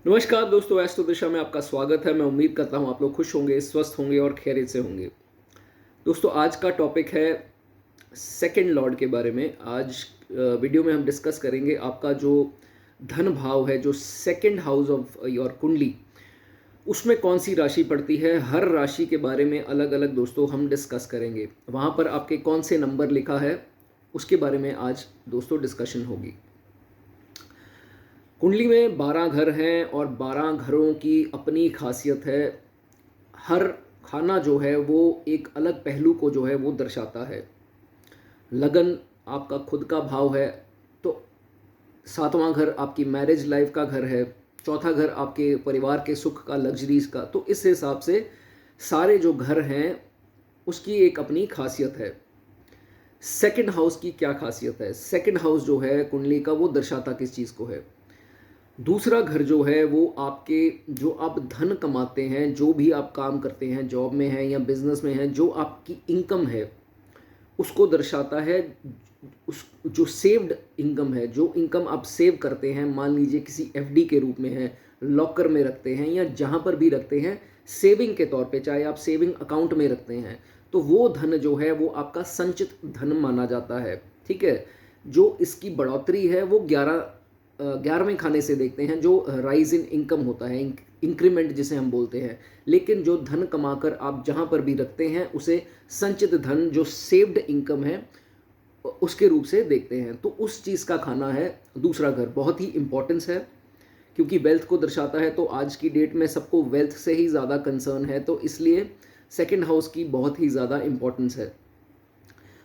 नमस्कार दोस्तों, एस्ट्रो दिशा में आपका स्वागत है। मैं उम्मीद करता हूँ आप लोग खुश होंगे, स्वस्थ होंगे और खैरियत से होंगे। दोस्तों, आज का टॉपिक है सेकंड लॉर्ड के बारे में। आज वीडियो में हम डिस्कस करेंगे आपका जो धन भाव है, जो सेकंड हाउस ऑफ योर कुंडली, उसमें कौन सी राशि पड़ती है। हर राशि के बारे में अलग अलग दोस्तों हम डिस्कस करेंगे। वहाँ पर आपके कौन से नंबर लिखा है उसके बारे में आज दोस्तों डिस्कशन होगी। कुंडली में 12 घर हैं और 12 घरों की अपनी खासियत है। हर खाना जो है वो एक अलग पहलू को जो है वो दर्शाता है। लगन आपका खुद का भाव है, तो सातवां घर आपकी मैरिज लाइफ का घर है, चौथा घर आपके परिवार के सुख का, लग्जरीज का। तो इस हिसाब से सारे जो घर हैं उसकी एक अपनी खासियत है। सेकंड हाउस की क्या खासियत है? सेकंड हाउस जो है कुंडली का, वो दर्शाता किस चीज़ को है? दूसरा घर जो है वो आपके, जो आप धन कमाते हैं, जो भी आप काम करते हैं, जॉब में हैं या बिजनेस में हैं, जो आपकी इनकम है उसको दर्शाता है। उस जो सेव्ड इनकम है, जो इनकम आप सेव करते हैं, मान लीजिए किसी एफडी के रूप में है, लॉकर में रखते हैं या जहाँ पर भी रखते हैं सेविंग के तौर पे, चाहे आप सेविंग अकाउंट में रखते हैं, तो वो धन जो है वो आपका संचित धन माना जाता है। ठीक है। जो इसकी बढ़ोतरी है वो 11वें खाने से देखते हैं, जो राइज इन इनकम होता है, इंक्रीमेंट जिसे हम बोलते हैं। लेकिन जो धन कमाकर आप जहाँ पर भी रखते हैं उसे संचित धन, जो सेव्ड इनकम है, उसके रूप से देखते हैं। तो उस चीज़ का खाना है दूसरा घर। बहुत ही इंपॉर्टेंस है क्योंकि वेल्थ को दर्शाता है। तो आज की डेट में सबको वेल्थ से ही ज़्यादा कंसर्न है, तो इसलिए सेकंड हाउस की बहुत ही ज़्यादा इंपॉर्टेंस है।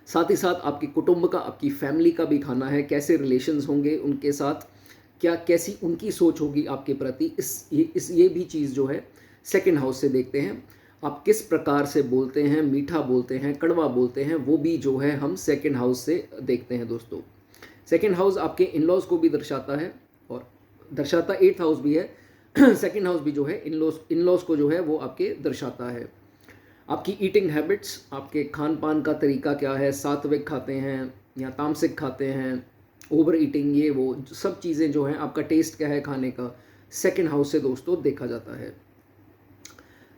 साथ ही साथ आपकी कुटुंब का, आपकी फैमिली का भी खाना है। कैसे रिलेशंस होंगे उनके साथ, क्या कैसी उनकी सोच होगी आपके प्रति, ये भी चीज़ जो है सेकंड हाउस से देखते हैं। आप किस प्रकार से बोलते हैं, मीठा बोलते हैं, कड़वा बोलते हैं, वो भी जो है हम सेकंड हाउस से देखते हैं दोस्तों। सेकंड हाउस आपके इन लॉज को भी दर्शाता है और दर्शाता एट्थ हाउस भी है। सेकंड हाउस भी जो है इन लॉज को जो है वो आपके दर्शाता है। आपकी ईटिंग हैबिट्स, आपके खान पान का तरीका क्या है, सात्विक खाते हैं या तामसिक खाते हैं, ओवर ईटिंग, ये वो सब चीज़ें जो हैं, आपका टेस्ट क्या है खाने का, सेकंड हाउस से दोस्तों देखा जाता है।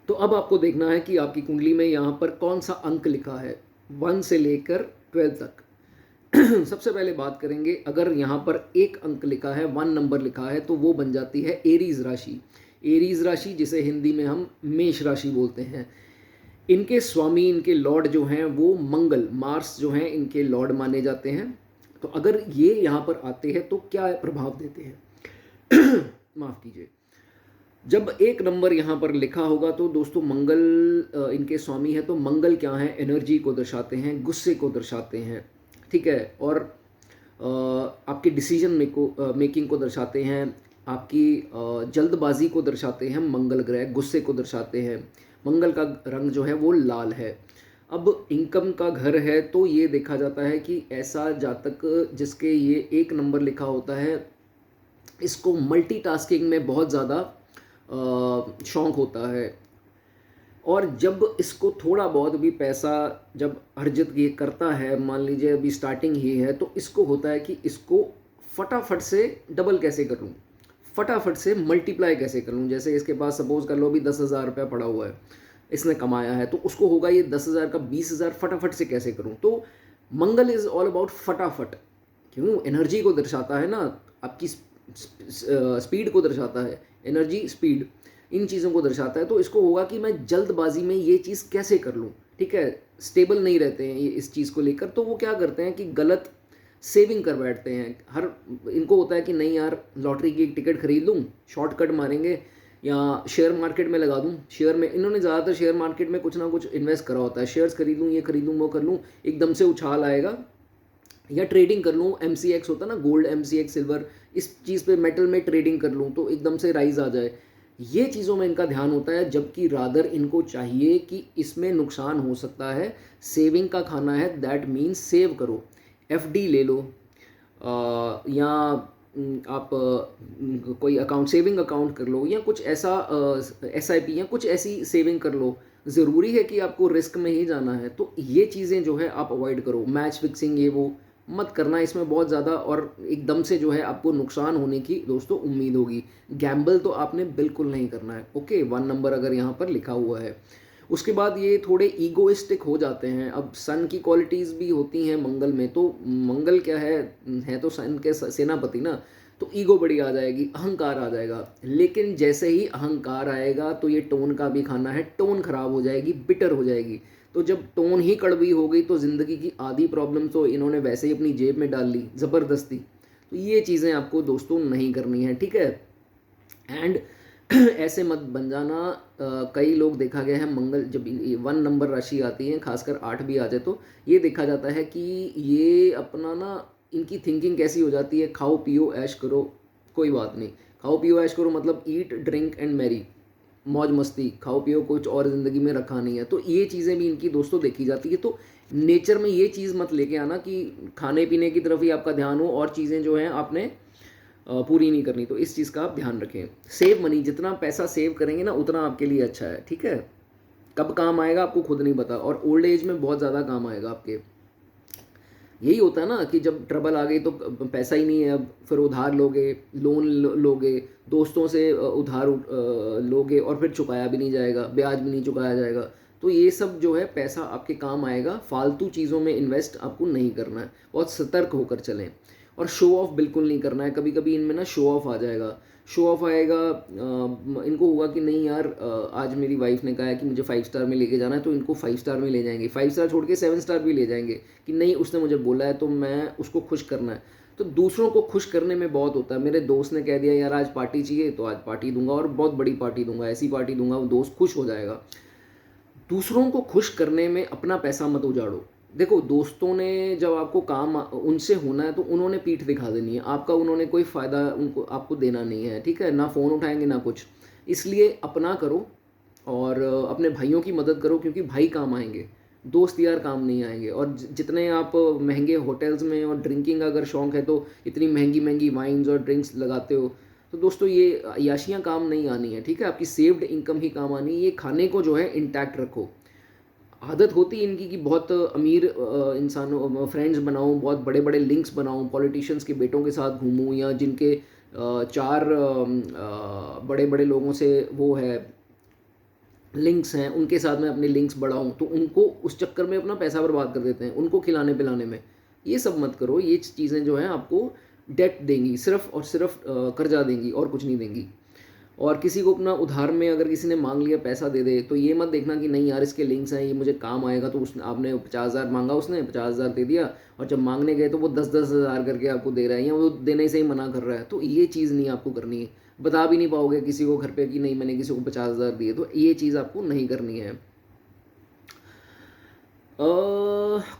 तो अब आपको देखना है कि आपकी कुंडली में यहाँ पर कौन सा अंक लिखा है, 1 से लेकर 12 तक। सबसे पहले बात करेंगे, अगर यहाँ पर एक अंक लिखा है, 1 नंबर लिखा है, तो वो बन जाती है एरीज राशि। एरीज राशि जिसे हिंदी में हम मेष राशि बोलते हैं। इनके स्वामी, इनके लॉर्ड जो हैं वो मंगल, मार्स जो हैं इनके लॉर्ड माने जाते हैं। तो अगर ये यहाँ पर आते हैं तो क्या प्रभाव देते हैं? माफ़ कीजिए। जब एक नंबर यहाँ पर लिखा होगा तो दोस्तों मंगल इनके स्वामी है, तो मंगल क्या है? एनर्जी को दर्शाते हैं, गुस्से को दर्शाते हैं। ठीक है। और आपके डिसीजन मेकिंग को दर्शाते हैं, आपकी जल्दबाजी को दर्शाते हैं। मंगल ग्रह गुस्से को दर्शाते हैं। मंगल का रंग जो है वो लाल है। अब इनकम का घर है, तो ये देखा जाता है कि ऐसा जातक जिसके ये एक नंबर लिखा होता है, इसको मल्टीटास्किंग में बहुत ज़्यादा शौक होता है। और जब इसको थोड़ा बहुत भी पैसा जब अर्जित ये करता है, मान लीजिए अभी स्टार्टिंग ही है, तो इसको होता है कि इसको फटाफट से डबल कैसे कर लूँ, फटाफट से मल्टीप्लाई कैसे कर लूँ। जैसे इसके पास सपोज कर लो अभी 10,000 रुपया पड़ा हुआ है, इसने कमाया है, तो उसको होगा ये 10,000 का 20,000 फटाफट से कैसे करूँ। तो मंगल इज़ ऑल अबाउट फटाफट। क्यों? एनर्जी को दर्शाता है ना, आपकी स्पीड को दर्शाता है, एनर्जी, स्पीड, इन चीज़ों को दर्शाता है। तो इसको होगा कि मैं जल्दबाजी में ये चीज़ कैसे कर लूँ। ठीक है। स्टेबल नहीं रहते हैं ये इस चीज़ को लेकर, तो वो क्या करते हैं कि गलत सेविंग कर बैठते हैं। हर इनको होता है कि नहीं यार, लॉटरी की एक टिकट खरीद लूँ, शॉर्टकट मारेंगे, या शेयर मार्केट में लगा दूँ। शेयर में इन्होंने ज़्यादातर शेयर मार्केट में कुछ ना कुछ इन्वेस्ट करा होता है। शेयर्स खरीद लूँ, ये खरीद लूँ, वो कर लूँ, एकदम से उछाल आएगा। या ट्रेडिंग कर लूँ, MCX होता है ना, गोल्ड, MCX सिल्वर, इस चीज़ पे मेटल में ट्रेडिंग कर लूँ तो एकदम से राइज आ जाए। ये चीज़ों में इनका ध्यान होता है, जबकि रादर इनको चाहिए कि इसमें नुकसान हो सकता है। सेविंग का खाना है, दैट मीन्स सेव करो, FD ले लो, या आप कोई अकाउंट, सेविंग अकाउंट कर लो, या कुछ ऐसा SIP या कुछ ऐसी सेविंग कर लो। ज़रूरी है कि आपको रिस्क में ही जाना है, तो ये चीज़ें जो है आप अवॉइड करो। मैच फिक्सिंग, ये वो मत करना इसमें बहुत ज़्यादा, और एकदम से जो है आपको नुकसान होने की दोस्तों उम्मीद होगी। गैम्बल तो आपने बिल्कुल नहीं करना है। ओके, 1 नंबर अगर यहाँ पर लिखा हुआ है। उसके बाद ये थोड़े ईगोइस्टिक हो जाते हैं। अब सन की क्वालिटीज़ भी होती हैं मंगल में, तो मंगल क्या है तो सन के सेनापति ना, तो ईगो बड़ी आ जाएगी, अहंकार आ जाएगा। लेकिन जैसे ही अहंकार आएगा तो ये टोन का भी खाना है, टोन खराब हो जाएगी, बिटर हो जाएगी। तो जब टोन ही कड़वी हो गई तो ज़िंदगी की आधी प्रॉब्लम तो इन्होंने वैसे ही अपनी जेब में डाल ली ज़बरदस्ती। तो ये चीज़ें आपको दोस्तों नहीं करनी है, ठीक है। एंड ऐसे मत बन जाना। कई लोग देखा गया है मंगल जब 1 नंबर राशि आती है, खासकर 8 भी आ जाए, तो ये देखा जाता है कि ये अपना ना, इनकी थिंकिंग कैसी हो जाती है, खाओ पियो ऐश करो, कोई बात नहीं। खाओ पियो ऐश करो मतलब ईट ड्रिंक एंड मैरी, मौज मस्ती, खाओ पियो, कुछ और ज़िंदगी में रखा नहीं है। तो ये चीज़ें भी इनकी दोस्तों देखी जाती है। तो नेचर में ये चीज़ मत लेके आना कि खाने पीने की तरफ ही आपका ध्यान हो और चीज़ें जो हैं आपने पूरी नहीं करनी। तो इस चीज़ का आप ध्यान रखें। सेव मनी, जितना पैसा सेव करेंगे ना उतना आपके लिए अच्छा है, ठीक है। कब काम आएगा आपको खुद नहीं पता, और ओल्ड एज में बहुत ज़्यादा काम आएगा आपके। यही होता है ना कि जब ट्रबल आ गई तो पैसा ही नहीं है, अब फिर उधार लोगे, लोन लोगे, दोस्तों से उधार लोगे और फिर चुकाया भी नहीं जाएगा, ब्याज भी नहीं चुकाया जाएगा। तो ये सब जो है पैसा आपके काम आएगा, फालतू चीज़ों में इन्वेस्ट आपको नहीं करना है, बहुत सतर्क होकर चलें। और शो ऑफ बिल्कुल नहीं करना है। कभी कभी इनमें ना शो ऑफ आ जाएगा, शो ऑफ आएगा। इनको होगा कि नहीं यार, आज मेरी वाइफ ने कहा है कि मुझे 5 स्टार में लेके जाना है, तो इनको 5 स्टार में ले जाएंगे, 5 स्टार छोड़ के 7 स्टार भी ले जाएंगे कि नहीं उसने मुझे बोला है तो मैं उसको खुश करना है। तो दूसरों को खुश करने में बहुत होता है। मेरे दोस्त ने कह दिया यार आज पार्टी चाहिए, तो आज पार्टी दूंगा, और बहुत बड़ी पार्टी दूंगा, ऐसी पार्टी दूंगा वो दोस्त खुश हो जाएगा। दूसरों को खुश करने में अपना पैसा मत उजाड़ो। देखो, दोस्तों ने जब आपको काम उनसे होना है तो उन्होंने पीठ दिखा देनी है, आपका उन्होंने कोई फ़ायदा उनको आपको देना नहीं है, ठीक है ना। फ़ोन उठाएंगे ना कुछ। इसलिए अपना करो और अपने भाइयों की मदद करो, क्योंकि भाई काम आएंगे, दोस्त यार काम नहीं आएंगे। और जितने आप महंगे होटल्स में और ड्रिंकिंग अगर शौक है तो इतनी महंगी महंगी वाइन्स और ड्रिंक्स लगाते हो, तो दोस्तों ये अय्याशियाँ काम नहीं आनी है, ठीक है। आपकी सेव्ड इनकम ही काम आनी है। ये खाने को जो है इंटैक्ट रखो। आदत होती है इनकी कि बहुत अमीर इंसानों फ्रेंड्स बनाऊं, बहुत बड़े बड़े लिंक्स बनाऊं, पॉलिटिशियंस के बेटों के साथ घूमूं, या जिनके 4 बड़े बड़े लोगों से वो है लिंक्स हैं, उनके साथ मैं अपने लिंक्स बढ़ाऊं, तो उनको उस चक्कर में अपना पैसा बर्बाद कर देते हैं उनको खिलाने पिलाने में। ये सब मत करो। ये चीज़ें जो हैं आपको डेट देंगी, सिर्फ और सिर्फ कर्जा देंगी और कुछ नहीं देंगी। और किसी को अपना उधार में अगर किसी ने मांग लिया पैसा दे दे, तो ये मत देखना कि नहीं यार इसके लिंक्स हैं, ये मुझे काम आएगा, तो उसने आपने 50,000 मांगा, उसने 50,000 दे दिया, और जब मांगने गए तो वो 10-10 हज़ार करके आपको दे रहा है, या वो देने से ही मना कर रहा है। तो ये चीज़ नहीं आपको करनी है। बता भी नहीं पाओगे किसी को घर पे कि नहीं मैंने किसी को 50,000 दिए, तो ये चीज़ आपको नहीं करनी है।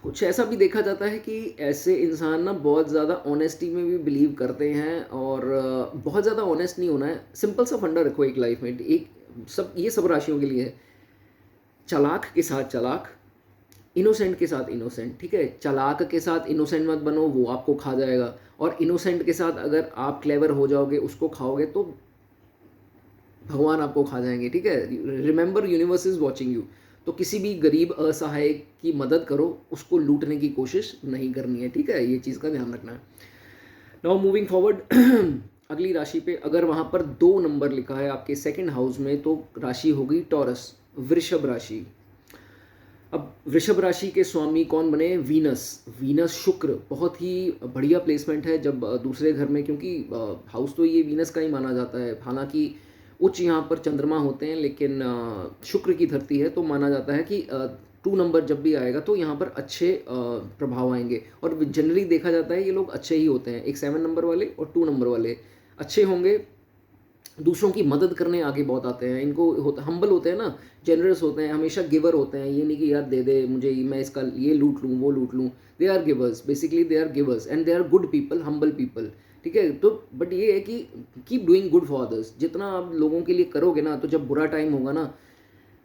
कुछ ऐसा भी देखा जाता है कि ऐसे इंसान ना बहुत ज़्यादा ऑनेस्टी में भी बिलीव करते हैं, और बहुत ज़्यादा ऑनेस्ट नहीं होना है। सिंपल सा फंडा रखो एक लाइफ में, एक सब ये सब राशियों के लिए है। चालाक के साथ चालाक, इनोसेंट के साथ इनोसेंट, ठीक है। चालाक के साथ इनोसेंट मत बनो, वो आपको खा जाएगा। और इनोसेंट के साथ अगर आप क्लेवर हो जाओगे, उसको खाओगे, तो भगवान आपको खा जाएंगे, ठीक है। Remember universe is watching you. तो किसी भी गरीब असहाय की मदद करो, उसको लूटने की कोशिश नहीं करनी है, ठीक है। ये चीज़ का ध्यान रखना है। नाउ मूविंग फॉरवर्ड अगली राशि पे, अगर वहाँ पर 2 नंबर लिखा है आपके सेकंड हाउस में, तो राशि होगी टॉरस, वृषभ राशि। अब वृषभ राशि के स्वामी कौन बने? वीनस। वीनस शुक्र, बहुत ही बढ़िया प्लेसमेंट है जब दूसरे घर में, क्योंकि हाउस तो ये वीनस का ही माना जाता है। हालांकि उच्च यहाँ पर चंद्रमा होते हैं, लेकिन शुक्र की धरती है, तो माना जाता है कि 2 नंबर जब भी आएगा तो यहाँ पर अच्छे प्रभाव आएंगे। और जनरली देखा जाता है ये लोग अच्छे ही होते हैं, एक 7 नंबर वाले और 2 नंबर वाले अच्छे होंगे। दूसरों की मदद करने आगे बहुत आते हैं। इनको होता, हम्बल होते हैं ना, जेनरस होते हैं, हमेशा गिवर होते हैं। ये नहीं कि यार दे दे मुझे, मैं इसका ये लूट लूँ वो लूट लूँ। They are givers, basically they are givers and they are good people, humble people, ठीक है। तो बट ये है कि keep doing good for others. जितना आप लोगों के लिए करोगे ना, तो जब बुरा टाइम होगा ना,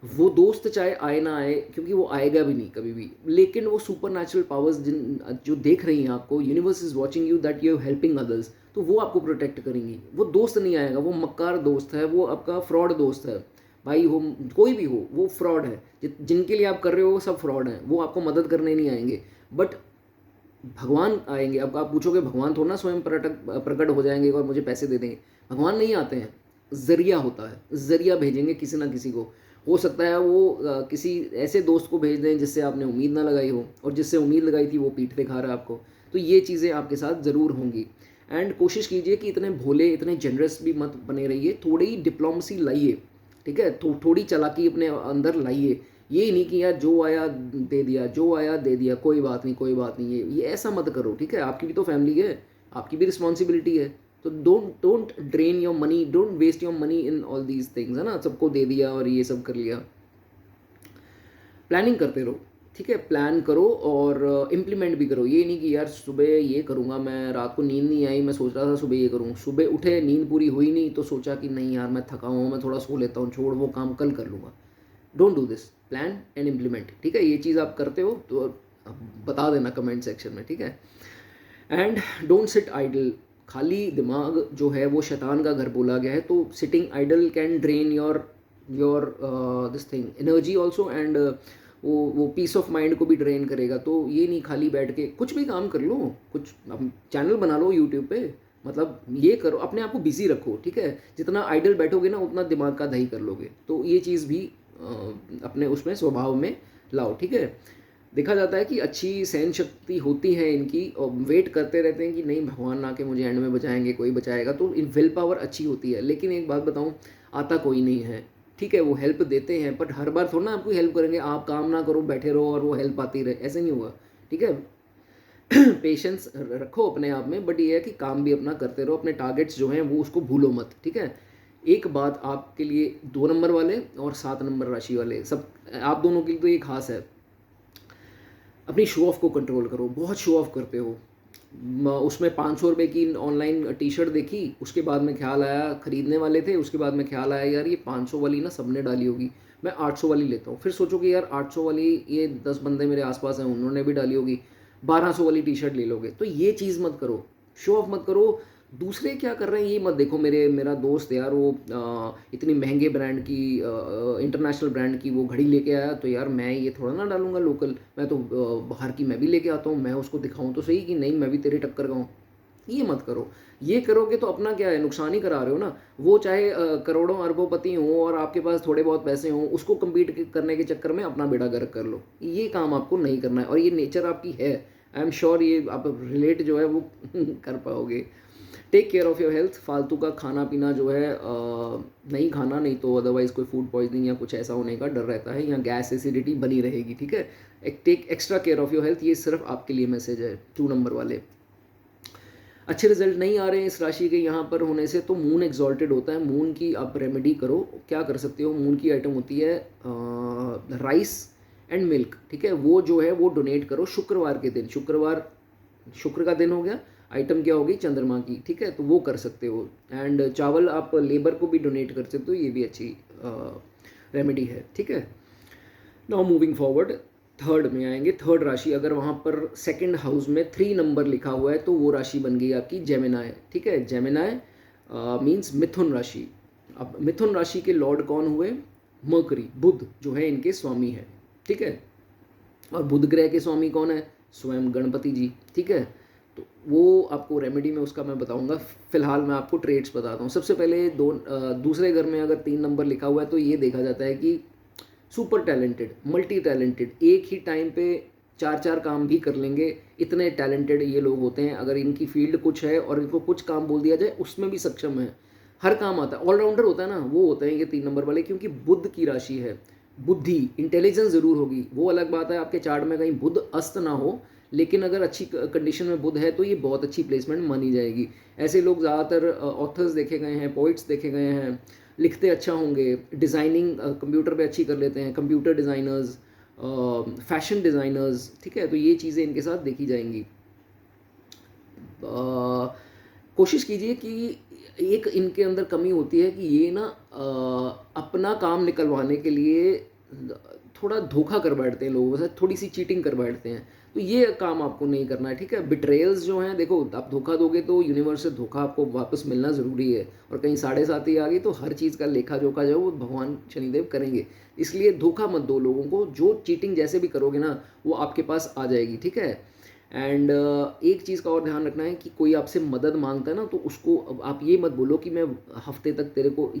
वो दोस्त चाहे आए ना आए, क्योंकि वो आएगा भी नहीं कभी भी, लेकिन वो सुपर नेचुरल पावर्स जो देख रही हैं आपको, universe is watching you that you are helping others, तो वो आपको प्रोटेक्ट करेंगी। वो दोस्त नहीं आएगा, वो मक्कार दोस्त है, वो आपका फ्रॉड दोस्त है। भाई हो कोई भी हो, वो फ्रॉड है। जिनके लिए आप कर रहे हो वो सब फ्रॉड हैं, वो आपको मदद करने नहीं आएंगे। बट भगवान आएंगे। अब आप पूछोगे भगवान थोड़ा ना स्वयं प्रकट हो जाएंगे और मुझे पैसे दे देंगे। भगवान नहीं आते हैं, जरिया होता है, जरिया भेजेंगे किसी ना किसी को। हो सकता है वो किसी ऐसे दोस्त को भेज दें जिससे आपने उम्मीद ना लगाई हो, और जिससे उम्मीद लगाई थी वो पीठ दिखा रहा है आपको। तो ये चीज़ें आपके साथ ज़रूर होंगी। एंड कोशिश कीजिए कि इतने भोले, इतने जनरस भी मत बने रहिए, थोड़ी डिप्लोमेसी लाइए, ठीक है, थोड़ी चालाकी अपने अंदर लाइए। ये नहीं कि यार जो आया दे दिया, जो आया दे दिया, कोई बात नहीं, कोई बात नहीं, ये ऐसा मत करो, ठीक है। आपकी भी तो फैमिली है, आपकी भी रिस्पॉन्सिबिलिटी है। तो don't don't drain your money, don't waste your money in all these things, है ना। सबको दे दिया और ये सब कर लिया। प्लानिंग करते रहो, ठीक है, प्लान करो और इम्प्लीमेंट भी करो। ये नहीं कि यार सुबह ये करूँगा, मैं रात को नींद नहीं आई, मैं सोच रहा था सुबह ये करूँ, सुबह उठे नींद पूरी हुई नहीं तो सोचा कि नहीं यार मैं थका हुआ हूँ, मैं थोड़ा सो लेता हूँ, छोड़ वो काम कल कर लूँगा। Don't do this, plan and implement, ठीक है। ये चीज़ आप करते हो तो बता देना कमेंट सेक्शन में, ठीक है। And don't sit idle. खाली दिमाग जो है वो शैतान का घर बोला गया है, तो sitting idle can drain your this thing energy also, and वो पीस ऑफ माइंड को भी ड्रेन करेगा। तो ये नहीं खाली बैठ के कुछ भी काम कर लो, कुछ चैनल बना लो यूट्यूब पे, मतलब ये करो, अपने आप को बिजी रखो, ठीक है। जितना आइडल बैठोगे ना उतना दिमाग का दही कर लोगे। तो ये चीज़ भी अपने उसमें स्वभाव में लाओ, ठीक है। देखा जाता है कि अच्छी सहन शक्ति होती है इनकी, और वेट करते रहते हैं कि नहीं भगवान ना के मुझे एंड में बचाएंगे, कोई बचाएगा। तो इन विल पावर अच्छी होती है। लेकिन एक बात बताऊं, आता कोई नहीं है, ठीक है। वो हेल्प देते हैं बट हर बार थोड़ा ना आपको हेल्प करेंगे। आप काम ना करो, बैठे रहो और वो हेल्प आती रहे, ऐसे नहीं होगा, ठीक है। पेशेंस रखो अपने आप में, बट ये है कि काम भी अपना करते रहो, अपने टारगेट्स जो हैं वो उसको भूलो मत, ठीक है। एक बात आपके लिए 2 नंबर वाले और 7 नंबर राशि वाले, सब आप दोनों के लिए तो ये खास है, अपनी शो ऑफ को कंट्रोल करो। बहुत शो ऑफ करते हो। उसमें 500 रुपये की ऑनलाइन टी शर्ट देखी, उसके बाद में ख्याल आया, ख़रीदने वाले थे, उसके बाद में ख्याल आया यार ये 500 वाली ना सबने डाली होगी, मैं 800 वाली लेता हूँ। फिर सोचो कि यार 800 वाली ये 10 बंदे मेरे आसपास हैं, उन्होंने भी डाली होगी, 1200 वाली टी शर्ट ले लोगे। तो ये चीज़ मत करो, शो ऑफ मत करो। दूसरे क्या कर रहे हैं ये मत देखो। मेरा दोस्त यार वो इतनी महंगे ब्रांड की, इंटरनेशनल ब्रांड की वो घड़ी लेके आया, तो यार मैं ये थोड़ा ना डालूंगा लोकल, मैं तो बाहर की मैं भी लेके आता हूँ, मैं उसको दिखाऊँ तो सही कि नहीं मैं भी तेरे टक्कर का हूँ। ये मत करो। ये करोगे तो अपना क्या है, नुकसान ही करा रहे हो ना। वो चाहे करोड़ों अरबोपति हों और आपके पास थोड़े बहुत पैसे हों, उसको कम्पीट करने के चक्कर में अपना बेड़ा गर्क कर लो। ये काम आपको नहीं करना है, और ये नेचर आपकी है। आई एम श्योर ये आप रिलेट जो है वो कर पाओगे। Take care of your health. फालतू का खाना पीना जो है नहीं खाना, नहीं तो अदरवाइज़ कोई फूड पॉइजनिंग या कुछ ऐसा होने का डर रहता है, या गैस एसिडिटी बनी रहेगी, ठीक है। Take extra care of your health, ये सिर्फ आपके लिए मैसेज है 2 नंबर वाले। अच्छे रिजल्ट नहीं आ रहे हैं इस राशि के यहाँ पर होने से, तो मून एग्जॉल्टेड होता है। मून की आप रेमेडी करो। क्या कर सकते हो, मून की आइटम होती है राइस एंड मिल्क, ठीक है। वो जो है वो डोनेट करो शुक्रवार के दिन। शुक्र का दिन हो गया, आइटम क्या होगी, चंद्रमा की, ठीक है। तो वो कर सकते हो। एंड चावल आप लेबर को भी डोनेट कर सकते हो, ये भी अच्छी रेमेडी है, ठीक है। नाउ मूविंग फॉरवर्ड, थर्ड में आएंगे। थर्ड राशि, अगर वहाँ पर सेकंड हाउस में 3 नंबर लिखा हुआ है तो वो राशि बन गई आपकी जेमिनाई, ठीक है। जेमिनाई मीन्स मिथुन राशि। अब मिथुन राशि के लॉर्ड कौन हुए, मर्करी, बुध जो है इनके स्वामी है, ठीक है। और बुध ग्रह के स्वामी कौन है, स्वयं गणपति जी, ठीक है। तो वो आपको रेमेडी में उसका मैं बताऊंगा। फिलहाल मैं आपको ट्रेड्स बताता हूँ। सबसे पहले दूसरे घर में अगर 3 नंबर लिखा हुआ है तो ये देखा जाता है कि सुपर टैलेंटेड, मल्टी टैलेंटेड, एक ही टाइम पे 4 4 काम भी कर लेंगे, इतने टैलेंटेड ये लोग होते हैं। अगर इनकी फील्ड कुछ है और इनको कुछ काम बोल दिया जाए उसमें भी सक्षम है, हर काम आता है, ऑलराउंडर होता है ना, वो होते हैं ये 3 नंबर वाले। क्योंकि बुध की राशि है, बुद्धि, इंटेलिजेंस ज़रूर होगी। वो अलग बात है आपके चार्ट में कहीं बुध अस्त ना हो, लेकिन अगर अच्छी कंडीशन में बुध है तो ये बहुत अच्छी प्लेसमेंट मानी जाएगी। ऐसे लोग ज़्यादातर ऑथर्स देखे गए हैं, पोइट्स देखे गए हैं, लिखते अच्छा होंगे, डिज़ाइनिंग कंप्यूटर पे अच्छी कर लेते हैं, कंप्यूटर डिज़ाइनर्स, फैशन डिज़ाइनर्स, ठीक है। तो ये चीज़ें इनके साथ देखी जाएंगी। कोशिश कीजिए कि एक इनके अंदर कमी होती है कि ये ना अपना काम निकलवाने के लिए थोड़ा धोखा कर बैठते हैं लोगों से, थोड़ी सी चीटिंग कर बैठते हैं। तो ये काम आपको नहीं करना है, ठीक है। बिट्रेयल्स जो हैं, देखो आप धोखा दोगे तो यूनिवर्स से धोखा आपको वापस मिलना ज़रूरी है। और कहीं 7.5 आ गई तो हर चीज़ का लेखा जोखा जो है वो भगवान शनिदेव करेंगे। इसलिए धोखा मत दो लोगों को। जो चीटिंग जैसे भी करोगे ना वो आपके पास आ जाएगी, ठीक है। एंड एक चीज़ का और ध्यान रखना है कि कोई आपसे मदद मांगता है ना, तो उसको अब आप ये मत बोलो कि मैं हफ्ते तक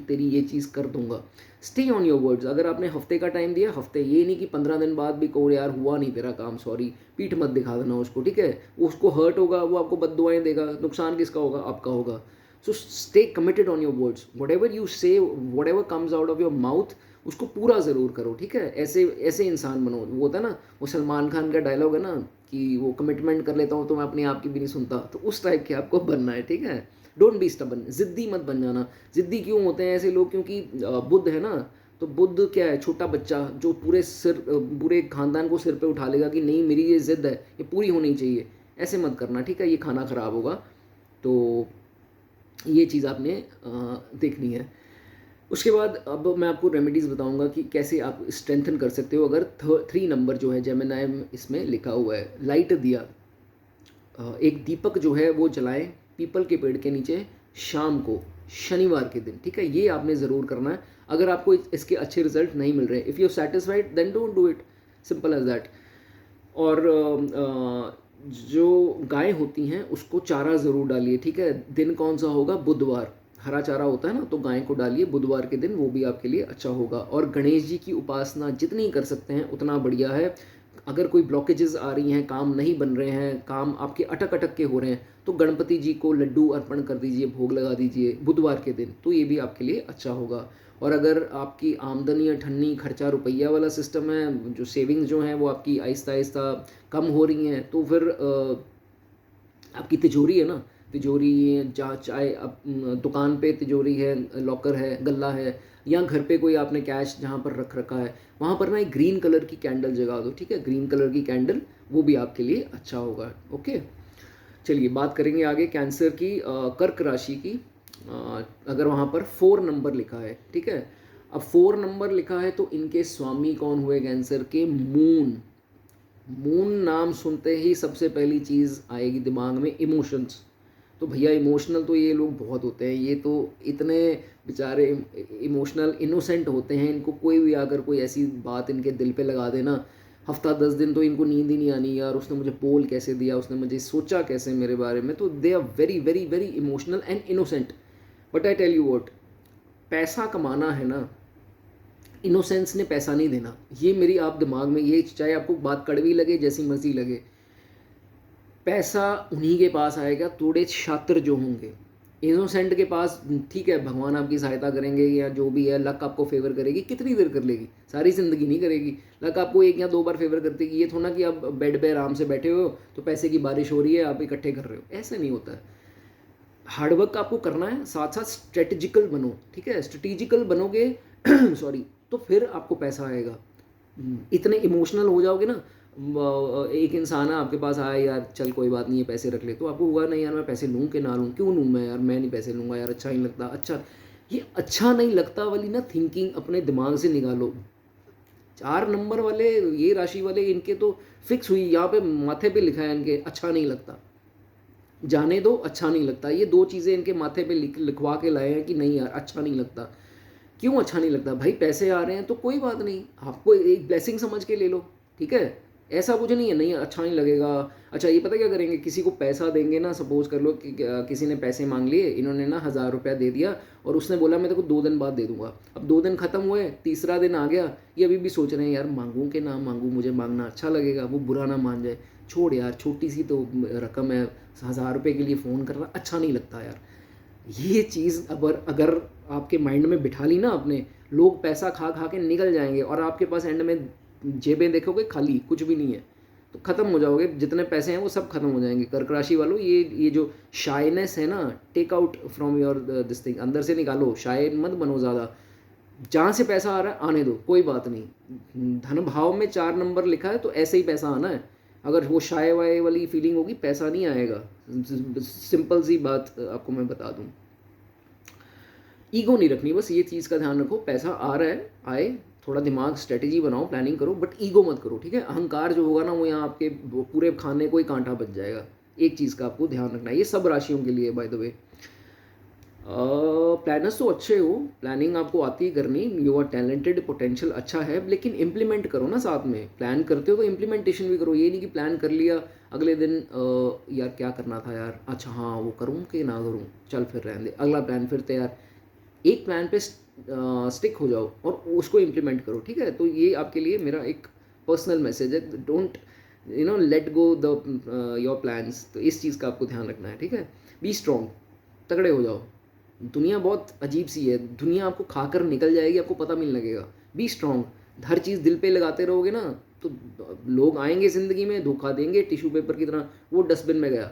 तेरी ये चीज़ कर दूंगा। Stay on your words. अगर आपने हफ्ते का टाइम दिया, हफ्ते, ये नहीं कि 15 दिन बाद भी कहो यार हुआ नहीं तेरा काम, सॉरी, पीठ मत दिखा देना उसको, ठीक है। वो उसको हर्ट होगा, वो आपको बददुआएं देगा, नुकसान किसका होगा, आपका होगा। So stay committed on your words, whatever you say, whatever comes out of your mouth, उसको पूरा ज़रूर करो, ठीक है। ऐसे ऐसे इंसान बनो। वो होता है ना, वो सलमान खान का डायलॉग है ना कि वो कमिटमेंट कर लेता हूँ तो मैं अपने आप की भी नहीं सुनता, तो उस टाइप के आपको बनना है, ठीक है। डोंट बी स्टबन, ज़िद्दी मत बन जाना। ज़िद्दी क्यों होते हैं ऐसे लोग? क्योंकि बुद्ध है ना, तो बुद्ध क्या है, छोटा बच्चा जो पूरे खानदान को सिर पे उठा लेगा कि नहीं मेरी ये ज़िद है, ये पूरी होनी चाहिए। ऐसे मत करना, ठीक है, ये खाना ख़राब होगा। तो ये चीज़ आपने देखनी है। उसके बाद अब मैं आपको रेमेडीज़ बताऊंगा कि कैसे आप स्ट्रेंथन कर सकते हो। अगर 3 नंबर जो है जेमिनाई में इसमें लिखा हुआ है, लाइट दिया, एक दीपक जो है वो जलाएं पीपल के पेड़ के नीचे शाम को, शनिवार के दिन, ठीक है। ये आपने ज़रूर करना है। अगर आपको इसके अच्छे रिजल्ट नहीं मिल रहे, if you satisfied then don't do it, simple as that. और जो गाय होती हैं उसको चारा ज़रूर डालिए, ठीक है। दिन कौन सा होगा? बुधवार, हरा चारा होता है ना, तो गाय को डालिए बुधवार के दिन, वो भी आपके लिए अच्छा होगा। और गणेश जी की उपासना जितनी कर सकते हैं उतना बढ़िया है। अगर कोई ब्लॉकेजेस आ रही हैं, काम नहीं बन रहे हैं, काम आपके अटक अटक के हो रहे हैं, तो गणपति जी को लड्डू अर्पण कर दीजिए, भोग लगा दीजिए बुधवार के दिन, तो ये भी आपके लिए अच्छा होगा। और अगर आपकी आमदनी अठन्नी खर्चा रुपया वाला सिस्टम है, जो सेविंग्स जो हैं वो आपकी आहिस्ता आहिस्ता कम हो रही हैं, तो फिर आपकी तिजोरी है ना, तिजोरी जहाँ चाहे अब दुकान पे तिजोरी है, लॉकर है, गल्ला है, या घर पे कोई आपने कैश जहाँ पर रख रखा है, वहाँ पर ना एक ग्रीन कलर की कैंडल जगा दो, ठीक है। ग्रीन कलर की कैंडल, वो भी आपके लिए अच्छा होगा। ओके, चलिए बात करेंगे आगे कैंसर की, कर्क राशि की। अगर वहाँ पर 4 नंबर लिखा है, ठीक है। अब 4 नंबर लिखा है तो इनके स्वामी कौन हुए कैंसर के? मून। मून नाम सुनते ही सबसे पहली चीज़ आएगी दिमाग में, इमोशंस। तो भैया इमोशनल तो ये लोग बहुत होते हैं, ये तो इतने बेचारे इमोशनल इनोसेंट होते हैं, इनको कोई भी आकर कोई ऐसी बात इनके दिल पे लगा देना, हफ्ता 10 दिन तो इनको नींद ही नहीं आनी, यार उसने मुझे बोल कैसे दिया, उसने मुझे सोचा कैसे मेरे बारे में। तो they are very very very emotional and innocent. But I tell you what, पैसा कमाना है ना, इनोसेंस ने पैसा नहीं देना। ये मेरी आप दिमाग में, ये चाहे आपको बात कड़वी लगे जैसी मर्जी लगे, पैसा उन्हीं के पास आएगा थोड़े शातिर जो होंगे। इनोसेंट के पास ठीक है, भगवान आपकी सहायता करेंगे या जो भी है, लक आपको फेवर करेगी, कितनी देर कर लेगी, सारी ज़िंदगी नहीं करेगी। लक आपको 1 या 2 बार फेवर करती है। ये थोड़ा कि आप बेड पे आराम से बैठे हो तो पैसे की बारिश हो रही है, आप इकट्ठे कर रहे हो, ऐसे नहीं होता है। हार्डवर्क आपको करना है, साथ साथ स्ट्रेटेजिकल बनो, ठीक है। स्ट्रेटेजिकल बनोगे सॉरी, तो फिर आपको पैसा आएगा। इतने इमोशनल हो जाओगे ना, एक इंसान है आपके पास आया, यार चल कोई बात नहीं है पैसे रख ले, तो आपको हुआ नहीं यार मैं पैसे लूँ कि ना लूँ, क्यों लूँ मैं, यार मैं नहीं पैसे लूँगा, यार अच्छा नहीं लगता। अच्छा, ये अच्छा नहीं लगता वाली ना थिंकिंग अपने दिमाग से निकालो। 4 नंबर वाले, ये राशि वाले, इनके तो फिक्स हुई, यहाँ पे माथे पे लिखा है इनके, अच्छा नहीं लगता, जाने दो, अच्छा नहीं लगता। ये 2 चीज़ें इनके माथे पे लिखवा के लाए हैं कि नहीं यार अच्छा नहीं लगता। क्यों अच्छा नहीं लगता भाई? पैसे आ रहे हैं तो कोई बात नहीं, आपको एक ब्लेसिंग समझ के ले लो, ठीक है। ऐसा कुछ नहीं है, नहीं अच्छा नहीं लगेगा। अच्छा, ये पता क्या करेंगे, किसी को पैसा देंगे ना, सपोज कर लो कि किसी ने पैसे मांग लिए, इन्होंने ना 1000 रुपया दे दिया और उसने बोला मैं तेरे को 2 दिन बाद दे दूंगा। अब 2 दिन खत्म हुए, तीसरा दिन आ गया, ये अभी भी सोच रहे हैं यार मांगूं कि ना मांगूं, मुझे मांगना अच्छा लगेगा, वो बुरा ना मान जाए, छोड़ यार, छोटी सी तो रकम है, 1000 रुपये के लिए फ़ोन कर रहा, अच्छा नहीं लगता यार। ये चीज़ अगर आपके माइंड में बिठा ली ना आपने, लोग पैसा खा खा के निकल जाएंगे और आपके पास एंड में जेबें देखोगे खाली, कुछ भी नहीं है, तो ख़त्म हो जाओगे। जितने पैसे हैं वो सब खत्म हो जाएंगे। कर्क राशि वालों, ये जो शाइनेस है ना, take out from your this thing, अंदर से निकालो, शाय मत बनो ज़्यादा। जहाँ से पैसा आ रहा है आने दो, कोई बात नहीं। धन भाव में 4 नंबर लिखा है तो ऐसे ही पैसा आना है। अगर वो शाय वाय वाली फीलिंग होगी, पैसा नहीं आएगा। सिंपल सी बात आपको मैं बता दूँ। ईगो नहीं रखनी, बस ये चीज़ का ध्यान रखो, पैसा आ रहा है आए, थोड़ा दिमाग स्ट्रेटेजी बनाओ, प्लानिंग करो, बट ईगो मत करो, ठीक है। अहंकार जो होगा ना, वो यहाँ आपके पूरे खाने को ही कांटा बच जाएगा। एक चीज़ का आपको ध्यान रखना है, ये सब राशियों के लिए बाय द वे। प्लानर्स तो अच्छे हो, प्लानिंग आपको आती है करनी, यू आर टैलेंटेड, पोटेंशियल अच्छा है, लेकिन इम्प्लीमेंट करो ना साथ में। प्लान करते हो तो इम्प्लीमेंटेशन भी करो। ये नहीं कि प्लान कर लिया अगले दिन यार क्या करना था यार, अच्छा हाँ वो करूँ कि ना करूँ, चल फिर रहने दे, अगला प्लान फिर तैयार। एक प्लान पे स्टिक हो जाओ और उसको इम्प्लीमेंट करो, ठीक है। तो ये आपके लिए मेरा एक पर्सनल मैसेज है, don't let go the your plans. तो इस चीज़ का आपको ध्यान रखना है, ठीक है। बी स्ट्रॉन्ग, तगड़े हो जाओ। दुनिया बहुत अजीब सी है, दुनिया आपको खाकर निकल जाएगी, आपको पता भी नहीं लगेगा। Be strong. हर चीज़ दिल पे लगाते रहोगे ना तो लोग आएंगे ज़िंदगी में, धोखा देंगे टिश्यू पेपर की तरह, वो डस्टबिन में गया।